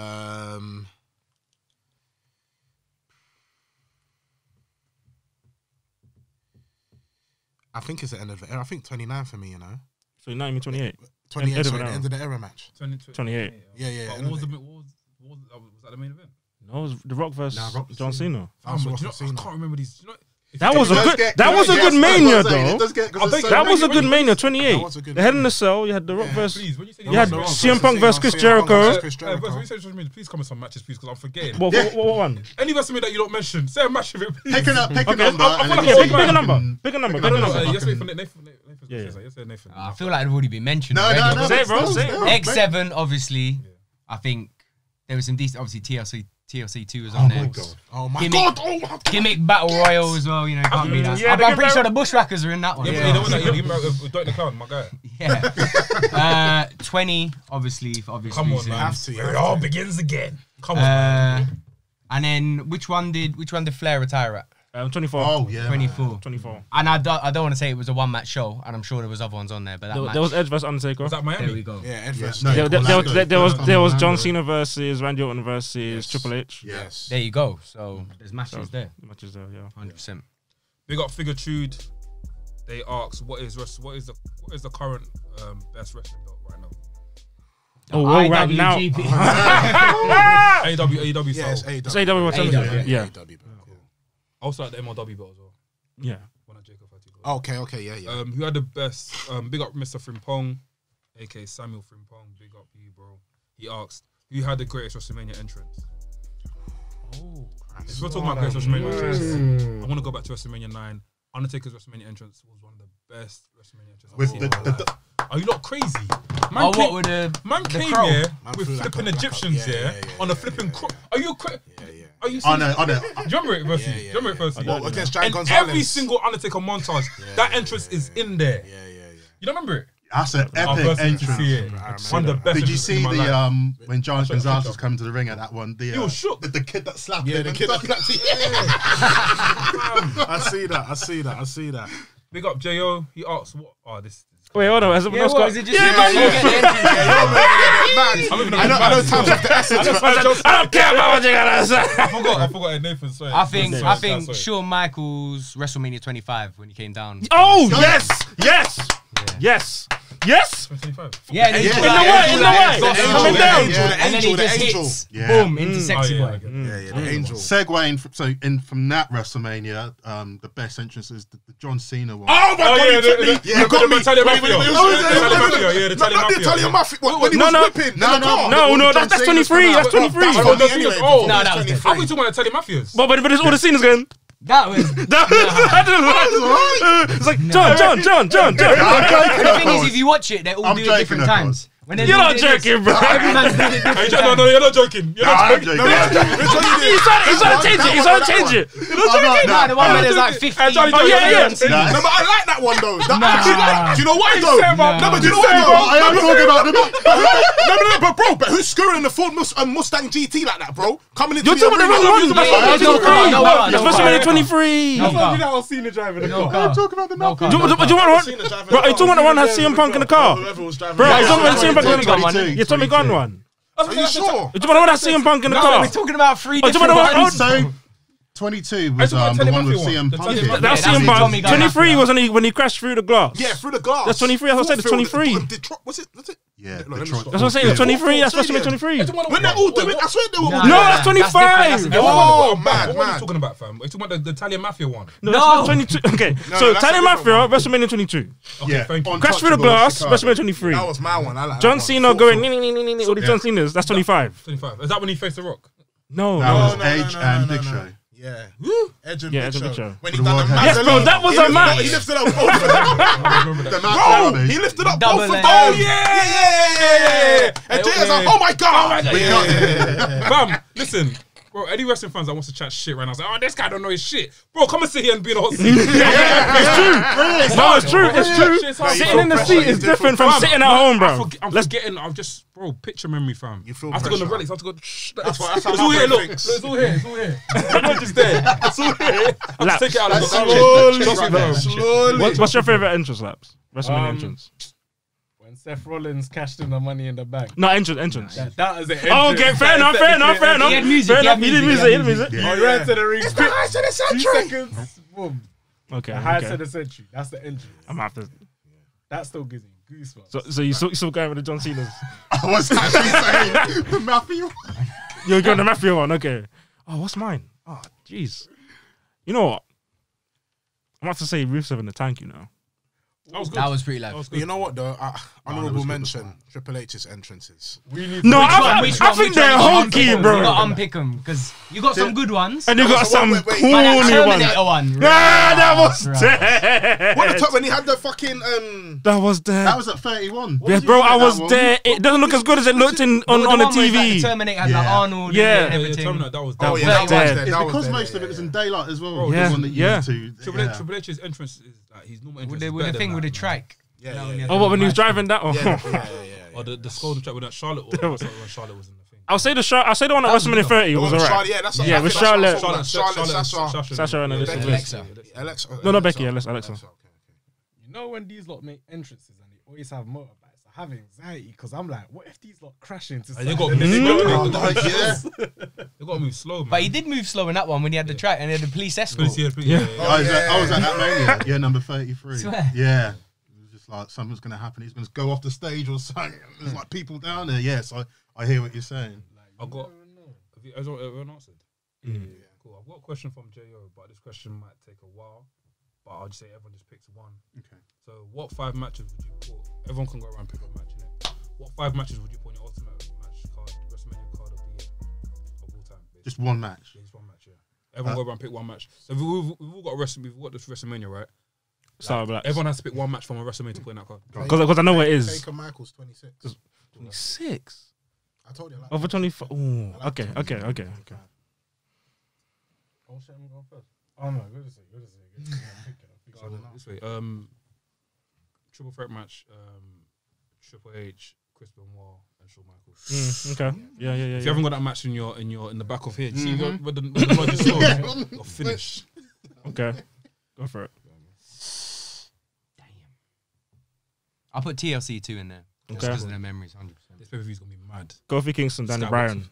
I think it's the end of the era. I think 29 for me, you know. So 9 28. 28, End of sorry, an the era. end of the era match. 28. Yeah. But end what of was that the main event? No, it was The Rock versus Nah, Rock was John Cena. Cena. That's Do you what know, I've seen. I can't remember these. Do you know, if That you was get- a good. That was a good mania though. That was a good mania. 28. That was a good The Head in mania. the Cell. You had The Rock versus. Please, when you say You had The Rock CM versus Punk versus Chris CM Punk Jericho. versus Chris When Jericho. you say social media, please comment some matches, please, because I'm forgetting. What one? Any WrestleMania that you don't mention, say a match of it, please. Pick a number. I feel and like then Yeah, you pick say- a number. Pick a number. Pick a number. Yes, wait for Nathan. Yeah. Yes, Nathan. I feel like they've already been mentioned No, already. no. Say it, bro. that's- Say it. that's- X7, obviously. I think there was some decent. Obviously, TLC 2 was on there. Oh my Gimmick. god! Oh my god! Gimmick Battle Royal as well. You know, can't be that. Yeah, I'm pretty sure the Bushwhackers are in that one. Yeah, but you don't want that. You remember Doink the Clown, my guy. Yeah. 20, obviously, for obvious Come on, reasons. man. Have to, It all begins again. Come on, man. And then which one did Flair retire at? 24. Oh, yeah. 24. 24. And I don't want to say it was a one match show, and I'm sure there was other ones on there, but that match. There was Edge versus Undertaker. Was that There we Miami? go. Yeah, Ed Yeah, versus. no, There was John Orlando. Cena versus Randy Orton versus Triple H. Yes. There you go. So there's matches there. Matches there, yeah. 100%. Big up Figatude. They ask, what is the current best wrestling belt right now? Oh, well, right now. IWGP. AEW Yes, style. AEW. Say AEW television. Yeah. AEW. Also like the MLW belt as well. Yeah. When I Jacob had to go. Okay, yeah. Who had the best? Big up Mr. Frimpong, aka Samuel Frimpong. Big up you, bro. He asked, who had the greatest WrestleMania entrance? Oh, If we're talking about greatest WrestleMania entrance, I want to go back to WrestleMania 9. Undertaker's WrestleMania entrance was one of the best WrestleMania entrances I've With seen the, in my life. the, Are you not crazy? Oh, what with the Man the came crow? here Man with flew like flipping a- like a- Egyptians, yeah, on a yeah, flipping yeah, crook. Are you crazy? Yeah. Are you I serious? know. Do you remember it, Versi? Do you remember it, Versi? Well, against Giant And Gonzalez. every single Undertaker montage, that entrance is in there. Yeah. You don't remember it? that's an I'll epic personally entrance. see it. I One of the best. Did you entrances see in my life. the when John I'll show you a Gonzalez picture. was coming to the ring at that one? He was shook. The kid that slapped Yeah, him. the and kid that stuff. I see that. Big up Jo. He asked, "What? Oh, this." Wait, hold on. Has someone Yeah, else what got? is it just? Yeah, you man, get the entrance, I know times of the essence. I don't care about what you gotta say. I forgot Nathan. Sorry. I think Sorry. Shawn Michaels WrestleMania 25 when he came down. Oh, yes. 25. Yeah, and Yeah. he's In the way. Coming down. And then he just hits. Yeah. Boom into Sexy Oh, yeah, Boy. I get it. Yeah, the angel. Segueing from that WrestleMania, the best entrance is the John Cena one. Oh my god, he took me. Yeah, You got me. Italian Wait, Mafia. wait, wait, The wait, Italian wait, Mafia. wait, Yeah, the No, Italian not the Mafia. Italian Mafia. When he No, was no. whipping in the car. No, that's 23. That's 23. That's Oh, what that's anyway. oh. No, that was How we talking about Italian Mafias? But it's all the scenes again. That was. It's like John. The thing is, if you watch it, they all I'm do it joking, different of times. When they're You're not doing this, joking, bro. Every man's doing it different No, times. you're not joking. You're not I'm joking. joking. Which one you did? He's trying to change it. He's trying to change it. Nah, the one where there's like 50. Johnny, Oh, yeah. Nah. No, but I like that one though. That actually, do you know why though? about- No, but do you know why I though? am talking about the No, but bro, but who's screwing in the Ford Mustang GT like that, bro? Coming into You're talking about the wrong one. Yeah, no car, no car, no Especially car. when you're 23. No car. that was Cena driving the No car. car. talking about the No car. Do you want one? Bro, are you talking about the one that has CM Punk in the car? Whoever was driving. Bro, Yeah, you talking about CM Punk in the car? 22. Yeah, Tommy Gunn one. Are you sure? You talking about the one that has CM Punk in the car? We're talking about three Oh, do you different want to ones. So 22 was the one with CM Punk. That's CM Punk. 23 was when he crashed through the glass. Yeah, through the glass. That's 23. That's what I said. It's 23. Detroit, was it? That's it. Yeah, That's what I'm saying. It's 23. That's WrestleMania 23. When they're all doing, I swear they were. No, that's 25. Oh, What are you man. talking about, fam? Are you talking about the Italian Mafia one? No, that's 22. Okay, so that's Italian a different Mafia, one. WrestleMania 22. Okay, thank you. Crash through the glass, WrestleMania 23. That was my one. I like John that Cena one. going all the John Cenas. That's 25. 25. Is that when he faced The Rock? No, That was no, Edge no, and no, Big no. Show. Yeah. Edge and Yeah, Big Edge and Big Show. Show. When he The done the World match. Yes, bro, that was a match. He lifted up both of them. I remember that. The match Bro, early. he lifted up Double both of them. leg. Oh, yeah. And Jay is like, oh my God. Fam, listen. Bro, any wrestling fans that wants to chat shit right now, say, oh, this guy don't know his shit. Bro, come and sit here and be in a hot seat. It's true. No, it's true. It's true. Shit's hard. Sitting in the seat is different from Fam, sitting at home, bro. I'm forgetting. I'm just, bro, picture memory, fam. You feel I have to go to pressure. relics. I have to go. Shh, That's how it's my all here. brain Look, thinks. it's all here. It's all here. It's not just there. It's all here. I have to take it out. Slowly. What's your favorite entrance laps? WrestleMania entrance. When Seth Rollins cashed in the Money in the Bank. No, entrance. That was it. Oh, okay, fair enough. He had music. He did music. Oh, he ran to the ring. It's the highest of the 2 century. seconds. Boom. Okay, The highest okay. of the century. That's the entry. I'm gonna have to. That still gives me goosebumps. So you still going with the John Cena's? I was actually saying the Mafia. You're going the Mafia one, okay. Oh, what's mine? Oh, jeez. You know what? I'm gonna have to say Rusev in the tank, you know. That was pretty loud. But you know what though? Honorable mention: Triple H's entrances. No, I think they're hokey, bro. You got to unpick them because you got some good ones. And you got some wait, corny But that ones. Terminator one. That was Right. dead. What the top when he had the fucking That was dead. That was at 31. What Yeah, did you bro, say I that was one? there. It doesn't look as good as it looked on the one where it's like TV. the Terminator has like Yeah. Arnold Yeah. and everything. Terminator, that was Oh yeah, was that was dead. there. It's That was because there, most of it was in daylight as well. Yeah, The one that you yeah. used to. Triple H's entrance is like his normal entrance. With is the better thing than with the that, track. Yeah. Oh, what, when he was driving that? Oh. Yeah. Or the Scolding track with that Charlotte. Or when Charlotte was in the thing. I'll say the one at WrestleMania 30 was alright. Yeah, that's Yeah, with Charlotte. Sasha. Sasha and Becky. Alexa. No, not Becky, Alexa. You know when these lot make entrances and they always have motorbikes, I have anxiety because I'm like, what if these lot crash into They something? got to move slow, man. But he did move slow in that one when he had the track and he had the police escort. Yeah. I was at that Mania. Yeah, number 33. Swear. Yeah. It was just like something's going to happen. He's going to go off the stage or something. There's like people down there. Yes, I hear what you're saying. I got. Has everyone answered? Yeah. Cool. I've got a question from Jo, but this question might take a while. But I'll just say everyone just picks one. Okay. So, what 5 matches would you put? Everyone can go around and pick a match, innit? What 5 matches would you put on your ultimate match card, WrestleMania card of the year of all time? Basically? Just one match. Yeah, just one match. Yeah. Everyone go around and pick one match. So we've all got we've got this WrestleMania, right? Start with Blackz. Everyone has to pick one match from a WrestleMania to put in that card. Because I know what it is. Taker Michaels 26. 26 I told you. over 24. Ooh, okay. Oh, shit, I'm going first. Oh, no, good to see. So this way, triple threat match, Triple H, Chris Benoit, and Shawn Michaels. Okay. Yeah. If you haven't got that match in the back of here, you see where the blood is slow, you're finished. Okay. Go for it. Damn. I'll put TLC 2 in there. Just Okay. because of their memories, 100%. This pay per view is gonna be mad. Kofi Kingston, Danny Sky Bryan.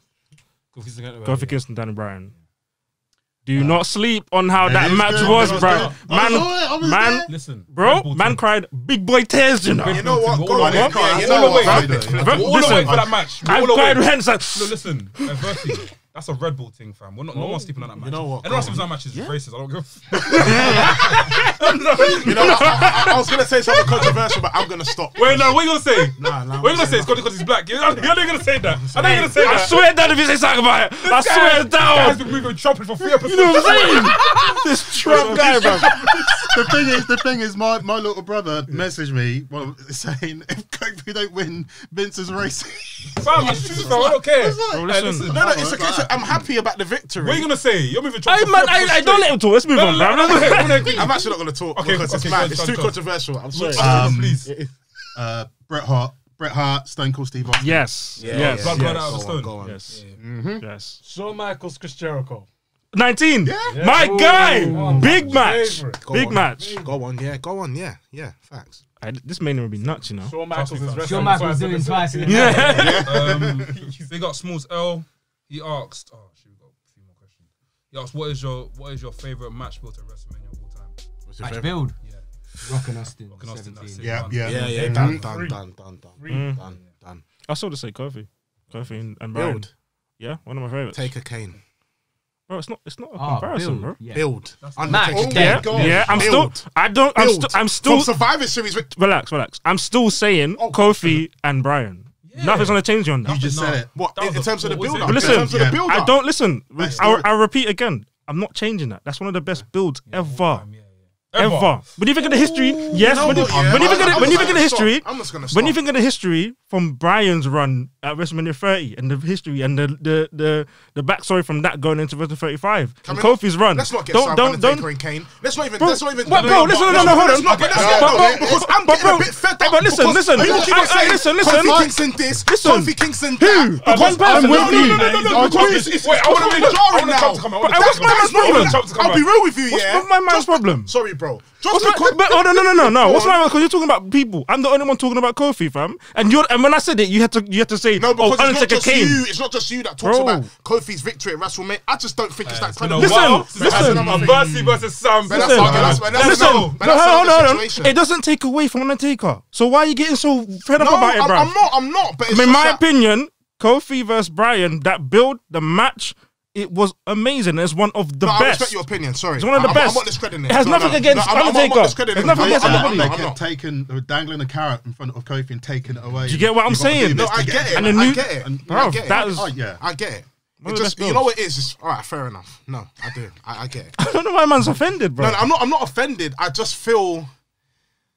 Kofi Kofi Kingston, Danny Bryan. Do not sleep on how that is match good. was, That was bro. good. I was there. Listen, Bro, Red Bull man team. cried big boy tears, you know. You know what? All Go the on. way. Yeah, you All know the way. what? We're all the way for that match. We're I all the cried way. hands like, No, listen, adversity. That's a Red Bull thing, fam. We're not. No one's sleeping on that match. You know what? Everyone sleeps on that match is racist. I don't give. You know, I was gonna say something controversial, but I'm gonna stop. Wait, no. What are you gonna say? Nah. What are you gonna say? It's because he's black. You're not gonna say that. I know you're gonna say I that. swear down if you say something about it. I swear This guy's down. been moving trumpet for 3 episodes. You know what I'm saying? This Trump guy, bro. The thing is, my little brother messaged me saying if Kofi don't win, Vince is racist. Fam, it's true, fam. I don't care. Bro, Hey, listen. No, it's okay. I'm happy about the victory. What are you gonna say? You're moving Hey, trumpet. man, I don't let him talk. Let's move on, bro. I'm actually not gonna talk Okay, because it's okay, mad. go, It's go, too go. controversial. I'm sorry. Please. Bret Hart, Stone Cold Steve Austin. Yes. Yes. Blood right out of the stone. Go on. Yes. Yes. Shawn Michaels, Chris Jericho. 19. My guy. Ooh. Big match. Favorite. Big match. Go on. Yeah. Facts. This mania would be nuts, you know. Shawn Michaels is wrestling. Shawn Michaels doing twice in a Yeah. Big up Smalls L. He asked. Oh, shit, we got a few more questions. Yes, what is your favorite match built at WrestleMania of all time? What's your Match favorite? build. Yeah. Rock and Austin. Rock and Austin, that's 17. it. Yeah. Done. I still just say Kofi and Brian. Build. Yeah, one of my favorites. Take a cane. Bro, it's not a comparison, build. bro. Yeah. Build. Match. Undertaker. Yeah, God. yeah. I'm Build. still. I'm still. From Survivor Series. Relax. I'm still saying Kofi and Brian. Nothing's gonna change on that. You just said it. What That in was terms of the what was build it? up? Listen, in terms of the yeah. build I up. don't listen. Best I'll repeat again. I'm not changing that. That's one of the best builds ever. Ever. When you think of the history, yes. When you think of the history, I'm just gonna stop. when you think of the history from Brian's run at WrestleMania 30 and the history and the backstory from that going into WrestleMania 35 and Kofi's run, Let's not get don't. Undertaker and Kane. Let's not even. Bro, Let's not even. what, bro? Listen, no, hold on. Because I'm getting a bit fed up. But listen. Listen. Kofi Kingston this. Kofi Kingston Who? that. One person. No. Wait, I want to be jarring now. What's my man's problem? I'll be real with you, yeah. What's my man's problem? Sorry, bro. What's no. What's my because you're talking about people. I'm the only one talking about Kofi, fam. And when I said it, you had to say, No, because it's not Undertaker just Kane. you. It's not just you that talks Bro. about Kofi's victory at WrestleMania. I just don't think it's that credible. Listen. Mercy versus Sam. But that's Listen. another It situation. doesn't take away from Undertaker. So why are you getting so fed up No, about it, bro? I'm not. But it's In just my that- opinion, Kofi versus Brian, that build, the match, it was amazing. It's one of the No, I best. respect your opinion. Sorry, It's one of the best. I'm not discrediting it. It has nothing against Undertaker. There's nothing against anybody. They kept dangling a carrot in front of Kofi and taking it away. Do you get what I'm You've got to saying? do No, this to I get it. And the I new- get it. Bro, I get it. that was. Oh, yeah. I get it. One It of the just, best you know builds. what it is? Just, all right, fair enough. No, I do. I get it. I don't know why man's offended, bro. No, I'm not offended. I just feel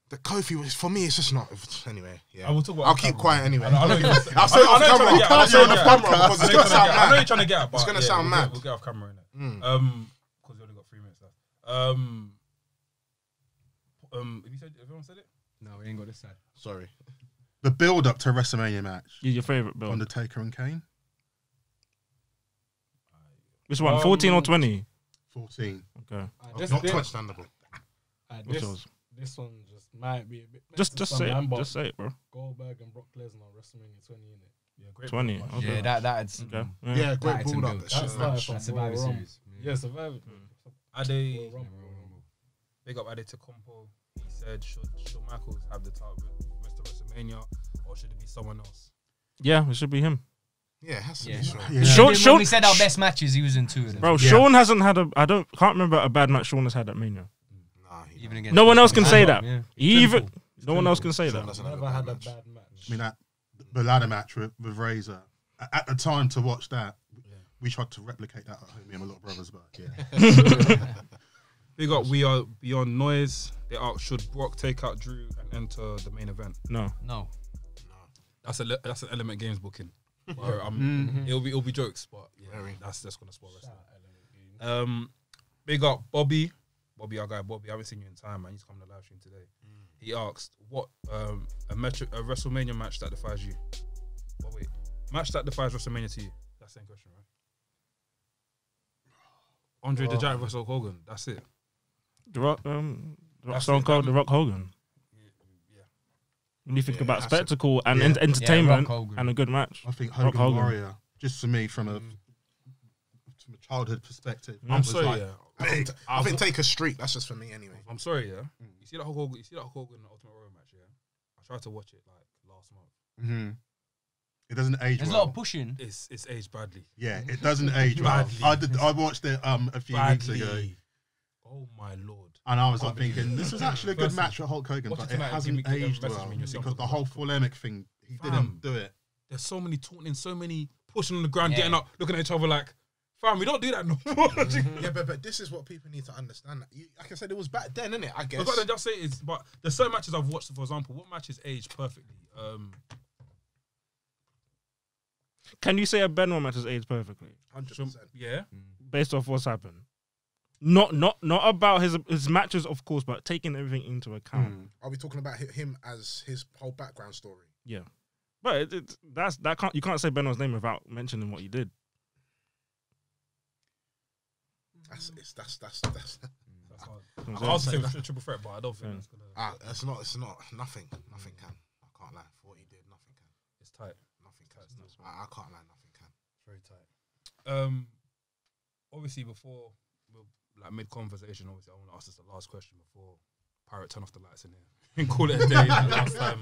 that Kofi was, for me, it's just not. Anyway, yeah. I will talk about I'll it keep off quiet anyway. I know you're gonna say- I'll say it off I know you're camera. trying to get- I'll say it I on know the you're camera trying to because get- it's gonna sound I know you're mad. trying to get. It's gonna sound mad. We'll get off camera in it. Because we only got 3 minutes left. Have everyone said it? No, we ain't got this side. Sorry. The build up to WrestleMania match. Your favourite build. Undertaker and Kane. Which one? 14 or 20? 14. Okay. Not understandable. What's yours? This one just might be a bit. Just say it. Just say it, bro. Goldberg and Brock Lesnar WrestleMania 20 in it. Yeah, great. 20. match. Okay. Yeah, that's Okay. Yeah, great That's build a up. build. That shit That's match. like that's Survivor Royal Rumble. Series. Yeah, Survivor. Ade, big up Ade Tecumpo. He said, should Shawn Michaels have the title Mr. WrestleMania, or should it be someone else? Yeah, it should be him. Yeah, it has to Yeah. be sure. Yeah. Sean, When we said our best matches, he was in 2 of them. bro, Sean hasn't had a. Can't remember a bad match Sean has had at Mania. Nah, he Even against No one else can say that. Yeah. Even no one else can say that. doesn't have Never a had bad a match. bad match. I mean, the ladder match with Razor. At the time to watch that, we tried to replicate that at home, me and my little brothers, but yeah. Big up We Are Beyond Noise. They asked, should Brock take out Drew and enter the main event? No. No. That's an Element Games booking. Where, it'll be jokes, but yeah, that's gonna spoil wrestling. Big up Bobby, our guy Bobby. I haven't seen you in time, man. He's coming to live stream today. He asked, what a WrestleMania match that defies you? But wait, match that defies WrestleMania to you? That's the same question, right? Andre the Giant versus Hulk Hogan. That's it. The Rock, That's Stone it, Cold, that- The Rock Hogan. Yeah. When you think about that's it. spectacle and Yeah. entertainment Yeah, Rock Hogan. and a good match. I think Rock Hogan Hogan. Warrior, just for me, from a childhood perspective. I'm was sorry, like, yeah. I think take a streak. That's just for me anyway. I'm sorry, yeah. You see that Hulk Hogan Ultimate Warrior match, yeah? I tried to watch it like last month. mhm. It doesn't age There's a well. lot of pushing. It's aged badly. Yeah, it doesn't age well. Badly. I watched it a few weeks ago, Badly. Oh my lord. and I was like thinking, this is actually a good Personally, match for Hulk Hogan, watch but it it tonight and hasn't give me- aged message well me and you'll see what because I'm the talking whole about. polemic thing, he Fam. didn't do it. There's so many taunting, so many pushing on the ground, Yeah. getting up, looking at each other like, fam, we don't do that no more. Yeah, but this is what people need to understand. Like I said, it was back then, innit? I guess. I've got to just say is, but there's certain matches I've watched. For example, what matches aged perfectly? Can you say a Benoit match has aged perfectly 100%. Yeah, based off what's happened? Not about his matches, of course, but taking everything into account. Are we talking about him as his whole background story? Yeah, but you can't say Benoit's name without mentioning what he did. That's that's hard. I was saying that's a triple threat, but I don't think it's gonna. it's not nothing can. I can't lie. For what he did, nothing can. It's tight. Nothing can. I can't lie. Nothing can. Very tight. obviously before we're like mid conversation, obviously I want to ask this the last question before Pirate turn off the lights in here and call it a day like last time.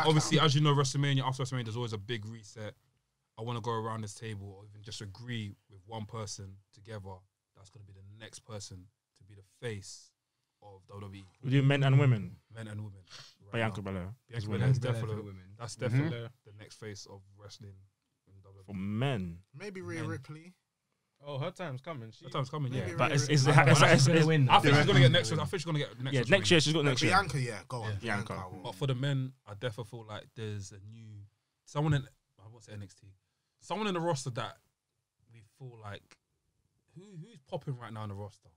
Obviously, as you know, WrestleMania, after WrestleMania, there's always a big reset. I want to go around this table or even just agree with one person together that's going to be the next person to be the face of WWE. We do men and women. Men and women. Right Bianca Belair. Bianca Belair is definitely the next face of wrestling in WWE. For men. Maybe Rhea Ripley. Oh, her time's coming. Her time's coming, yeah. But it's gonna win. I think she's gonna get next. I think she's gonna get next. Yeah, next year she's got next year. Bianca, yeah, go on. Bianca. But for the men, I definitely feel like there's a new someone in I won't say NXT, someone in the roster that we feel like who's popping right now in the roster.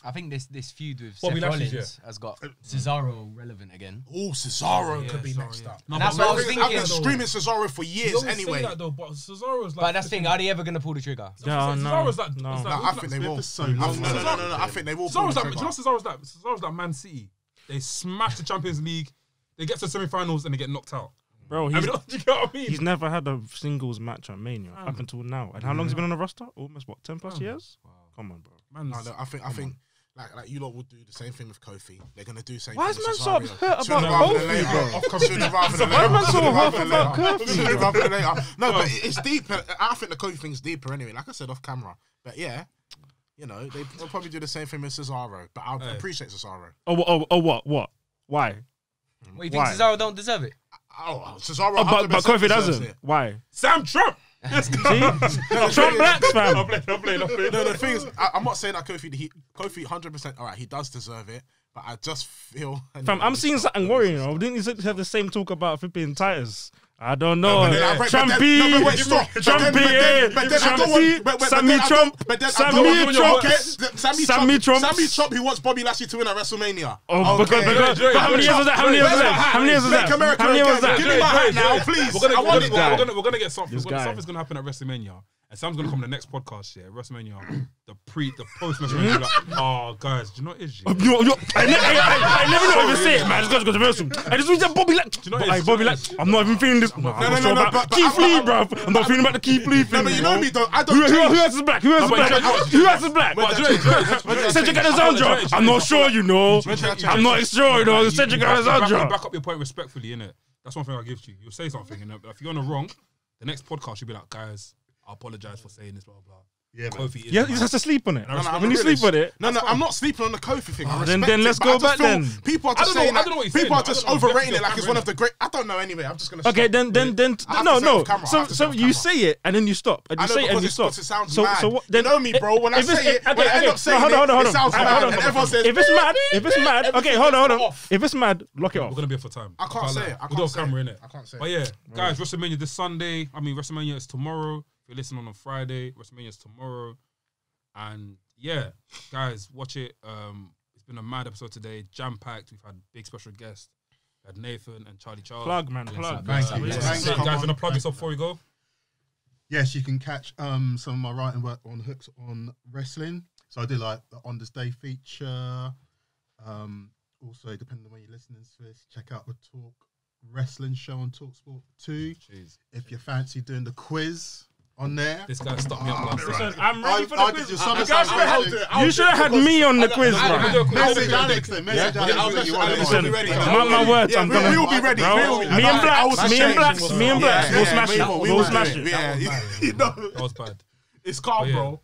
I think this feud with Bobby Seth Lashley's, Rollins has got Cesaro relevant again. Oh, Cesaro Yeah, could be Cesaro, next yeah. up. No, And that's but what I was Cesaro- thinking. I've been screaming Cesaro for years You always anyway. say that though, but Cesaro's like. But that's the thing, are they ever gonna pull the trigger? Yeah, no. Cesaro's like. No. it's No, like- I think they will. for so long. No. I think they will. Cesaro's pull like. the Do you know trigger. Cesaro's like Man City. They smash the Champions League. They get to the semi-finals and they get knocked out. Bro, I mean, do you get what I mean? he's never had a singles match at Mania up until now. And how long has he been on the roster? Almost, what, 10 plus years? Come on, bro. Man's- No, I think like you lot would do the same thing with Kofi. They're gonna do the same. Why thing is with man so Cesaro. upset Sooner about rather than Kofi, later. bro? Sooner rather than Why later. man so Sooner huff rather than about later. Kofi? Sooner rather than later. No, but it's deeper. I think the Kofi thing's deeper anyway. Like I said off camera. But yeah, you know they'll probably do the same thing with Cesaro. But I appreciate Cesaro. What? Why? What, you think Why? Cesaro don't deserve it? Oh, Cesaro. But 100% Kofi deserves doesn't. it. Why? Sam Trump. See? Trump Blackz, fam. I'm playing. No, the thing is, I'm not saying that Kofi 100%. All right, he does deserve it, but I just feel. Fam, I'm seeing something worrying. Didn't you have the same talk about flipping Titus? I don't know. Trumpy, Sammy Trump, who wants Bobby Lashley to win at WrestleMania. Oh, because how many years was that? How many years was that? Give me my hat now, please. We're gonna get something. This guy. Something's gonna happen at WrestleMania, and Sam's gonna come in the next podcast. Yeah, WrestleMania, the post WrestleMania. Like, oh, guys, do you know what it is? I never know if you say it, man. It's controversial. I just want Bobby Lashley. Bobby Lashley. I'm not even feeling this. No, Keith Lee, bro. I'm not feeling about the Keith Lee thing. No, but you know me though. I Who don't. else is black? Who else is black? Cedric Alexander. I'm not sure, you know. I'm not sure, you know. Cedric Alexander. Back up your point respectfully, innit? That's one thing I'll give to you. You'll say something, and if you're on the wrong, the next podcast you'll be like, guys, I apologize for saying this, blah blah. Yeah, man. Kofi is Yeah, the you man. have to sleep on it. No, When you sleep on it, No, I'm not sleeping on the Kofi thing. I then respect let's it, but go I just back feel then. People are I just don't know- saying I don't know what that. you're People are saying. just I don't know. overrating You it have like to it's go one of the great. I don't know anyway. I'm just gonna. okay, stop. then I have to say no. off camera. I So have to say off you camera. say it and then you stop, and you I know say it and you because stop. it sounds So mad. what? You know me, bro. When I if it's- say it, when I end up saying hold on. it sounds mad, and everyone says. If it's mad, okay, hold on. off. If it's mad, lock it off. We're gonna be off for time. I can't say it. I We'll do can't off say camera, it. innit? I can't say But it. yeah, guys, WrestleMania this Sunday. I mean, WrestleMania is tomorrow. If you're listening on Friday, WrestleMania is tomorrow. And yeah, guys, watch it. It's been a mad episode today, jam packed. We've had big special guests. We had Nathan and Charlie Charles. Plug, man, plug. Thank you. Yeah. Thanks. Guys, wanna plug yourself before we go? Yes, you can catch some of my writing work on Hooks on Wrestling. So I do like the On This Day feature. Also, depending on when you're listening to this, check out the Talk Wrestling show on TalkSport 2. Jeez. If you fancy doing the quiz on there. This guy stopped me up last Listen, time. I'm ready for the quiz. quiz. You should have had me on the quiz, bro. Message Alex then. Message Alex. Listen, ready. my words, I'm gonna. We will be ready. Bro, me and Blackz, we'll smash it. We'll smash it. Yeah, you know, That was bad. it's calm, Oh, yeah. bro.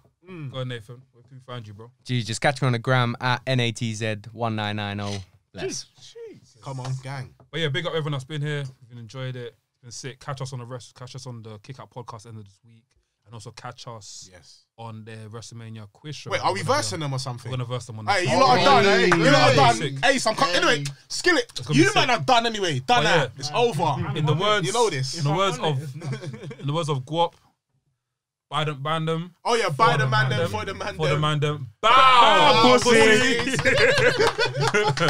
Go on, Nathan. Where can we find you, bro? Gee, just catch me on the gram at NATZ1990. Bless. Come on, gang. But yeah, big up everyone that's been here. We've been enjoyed it. It's been sick. Catch us on the Kick Out podcast end of this week. And also catch us on the WrestleMania quiz show. Wait, are we versing them or We're something? gonna verse them on Hey, the you lot are done. Hey, You lot are done. sick. Hey, anyway, skill it. gonna be You man sick. are done anyway. Done Oh, now. yeah. It's over. In the words, You know this. In the words of Guap, ban them. Oh yeah, buy the man them for the man For the them. man them. Bow, Bow, pussy. pussy.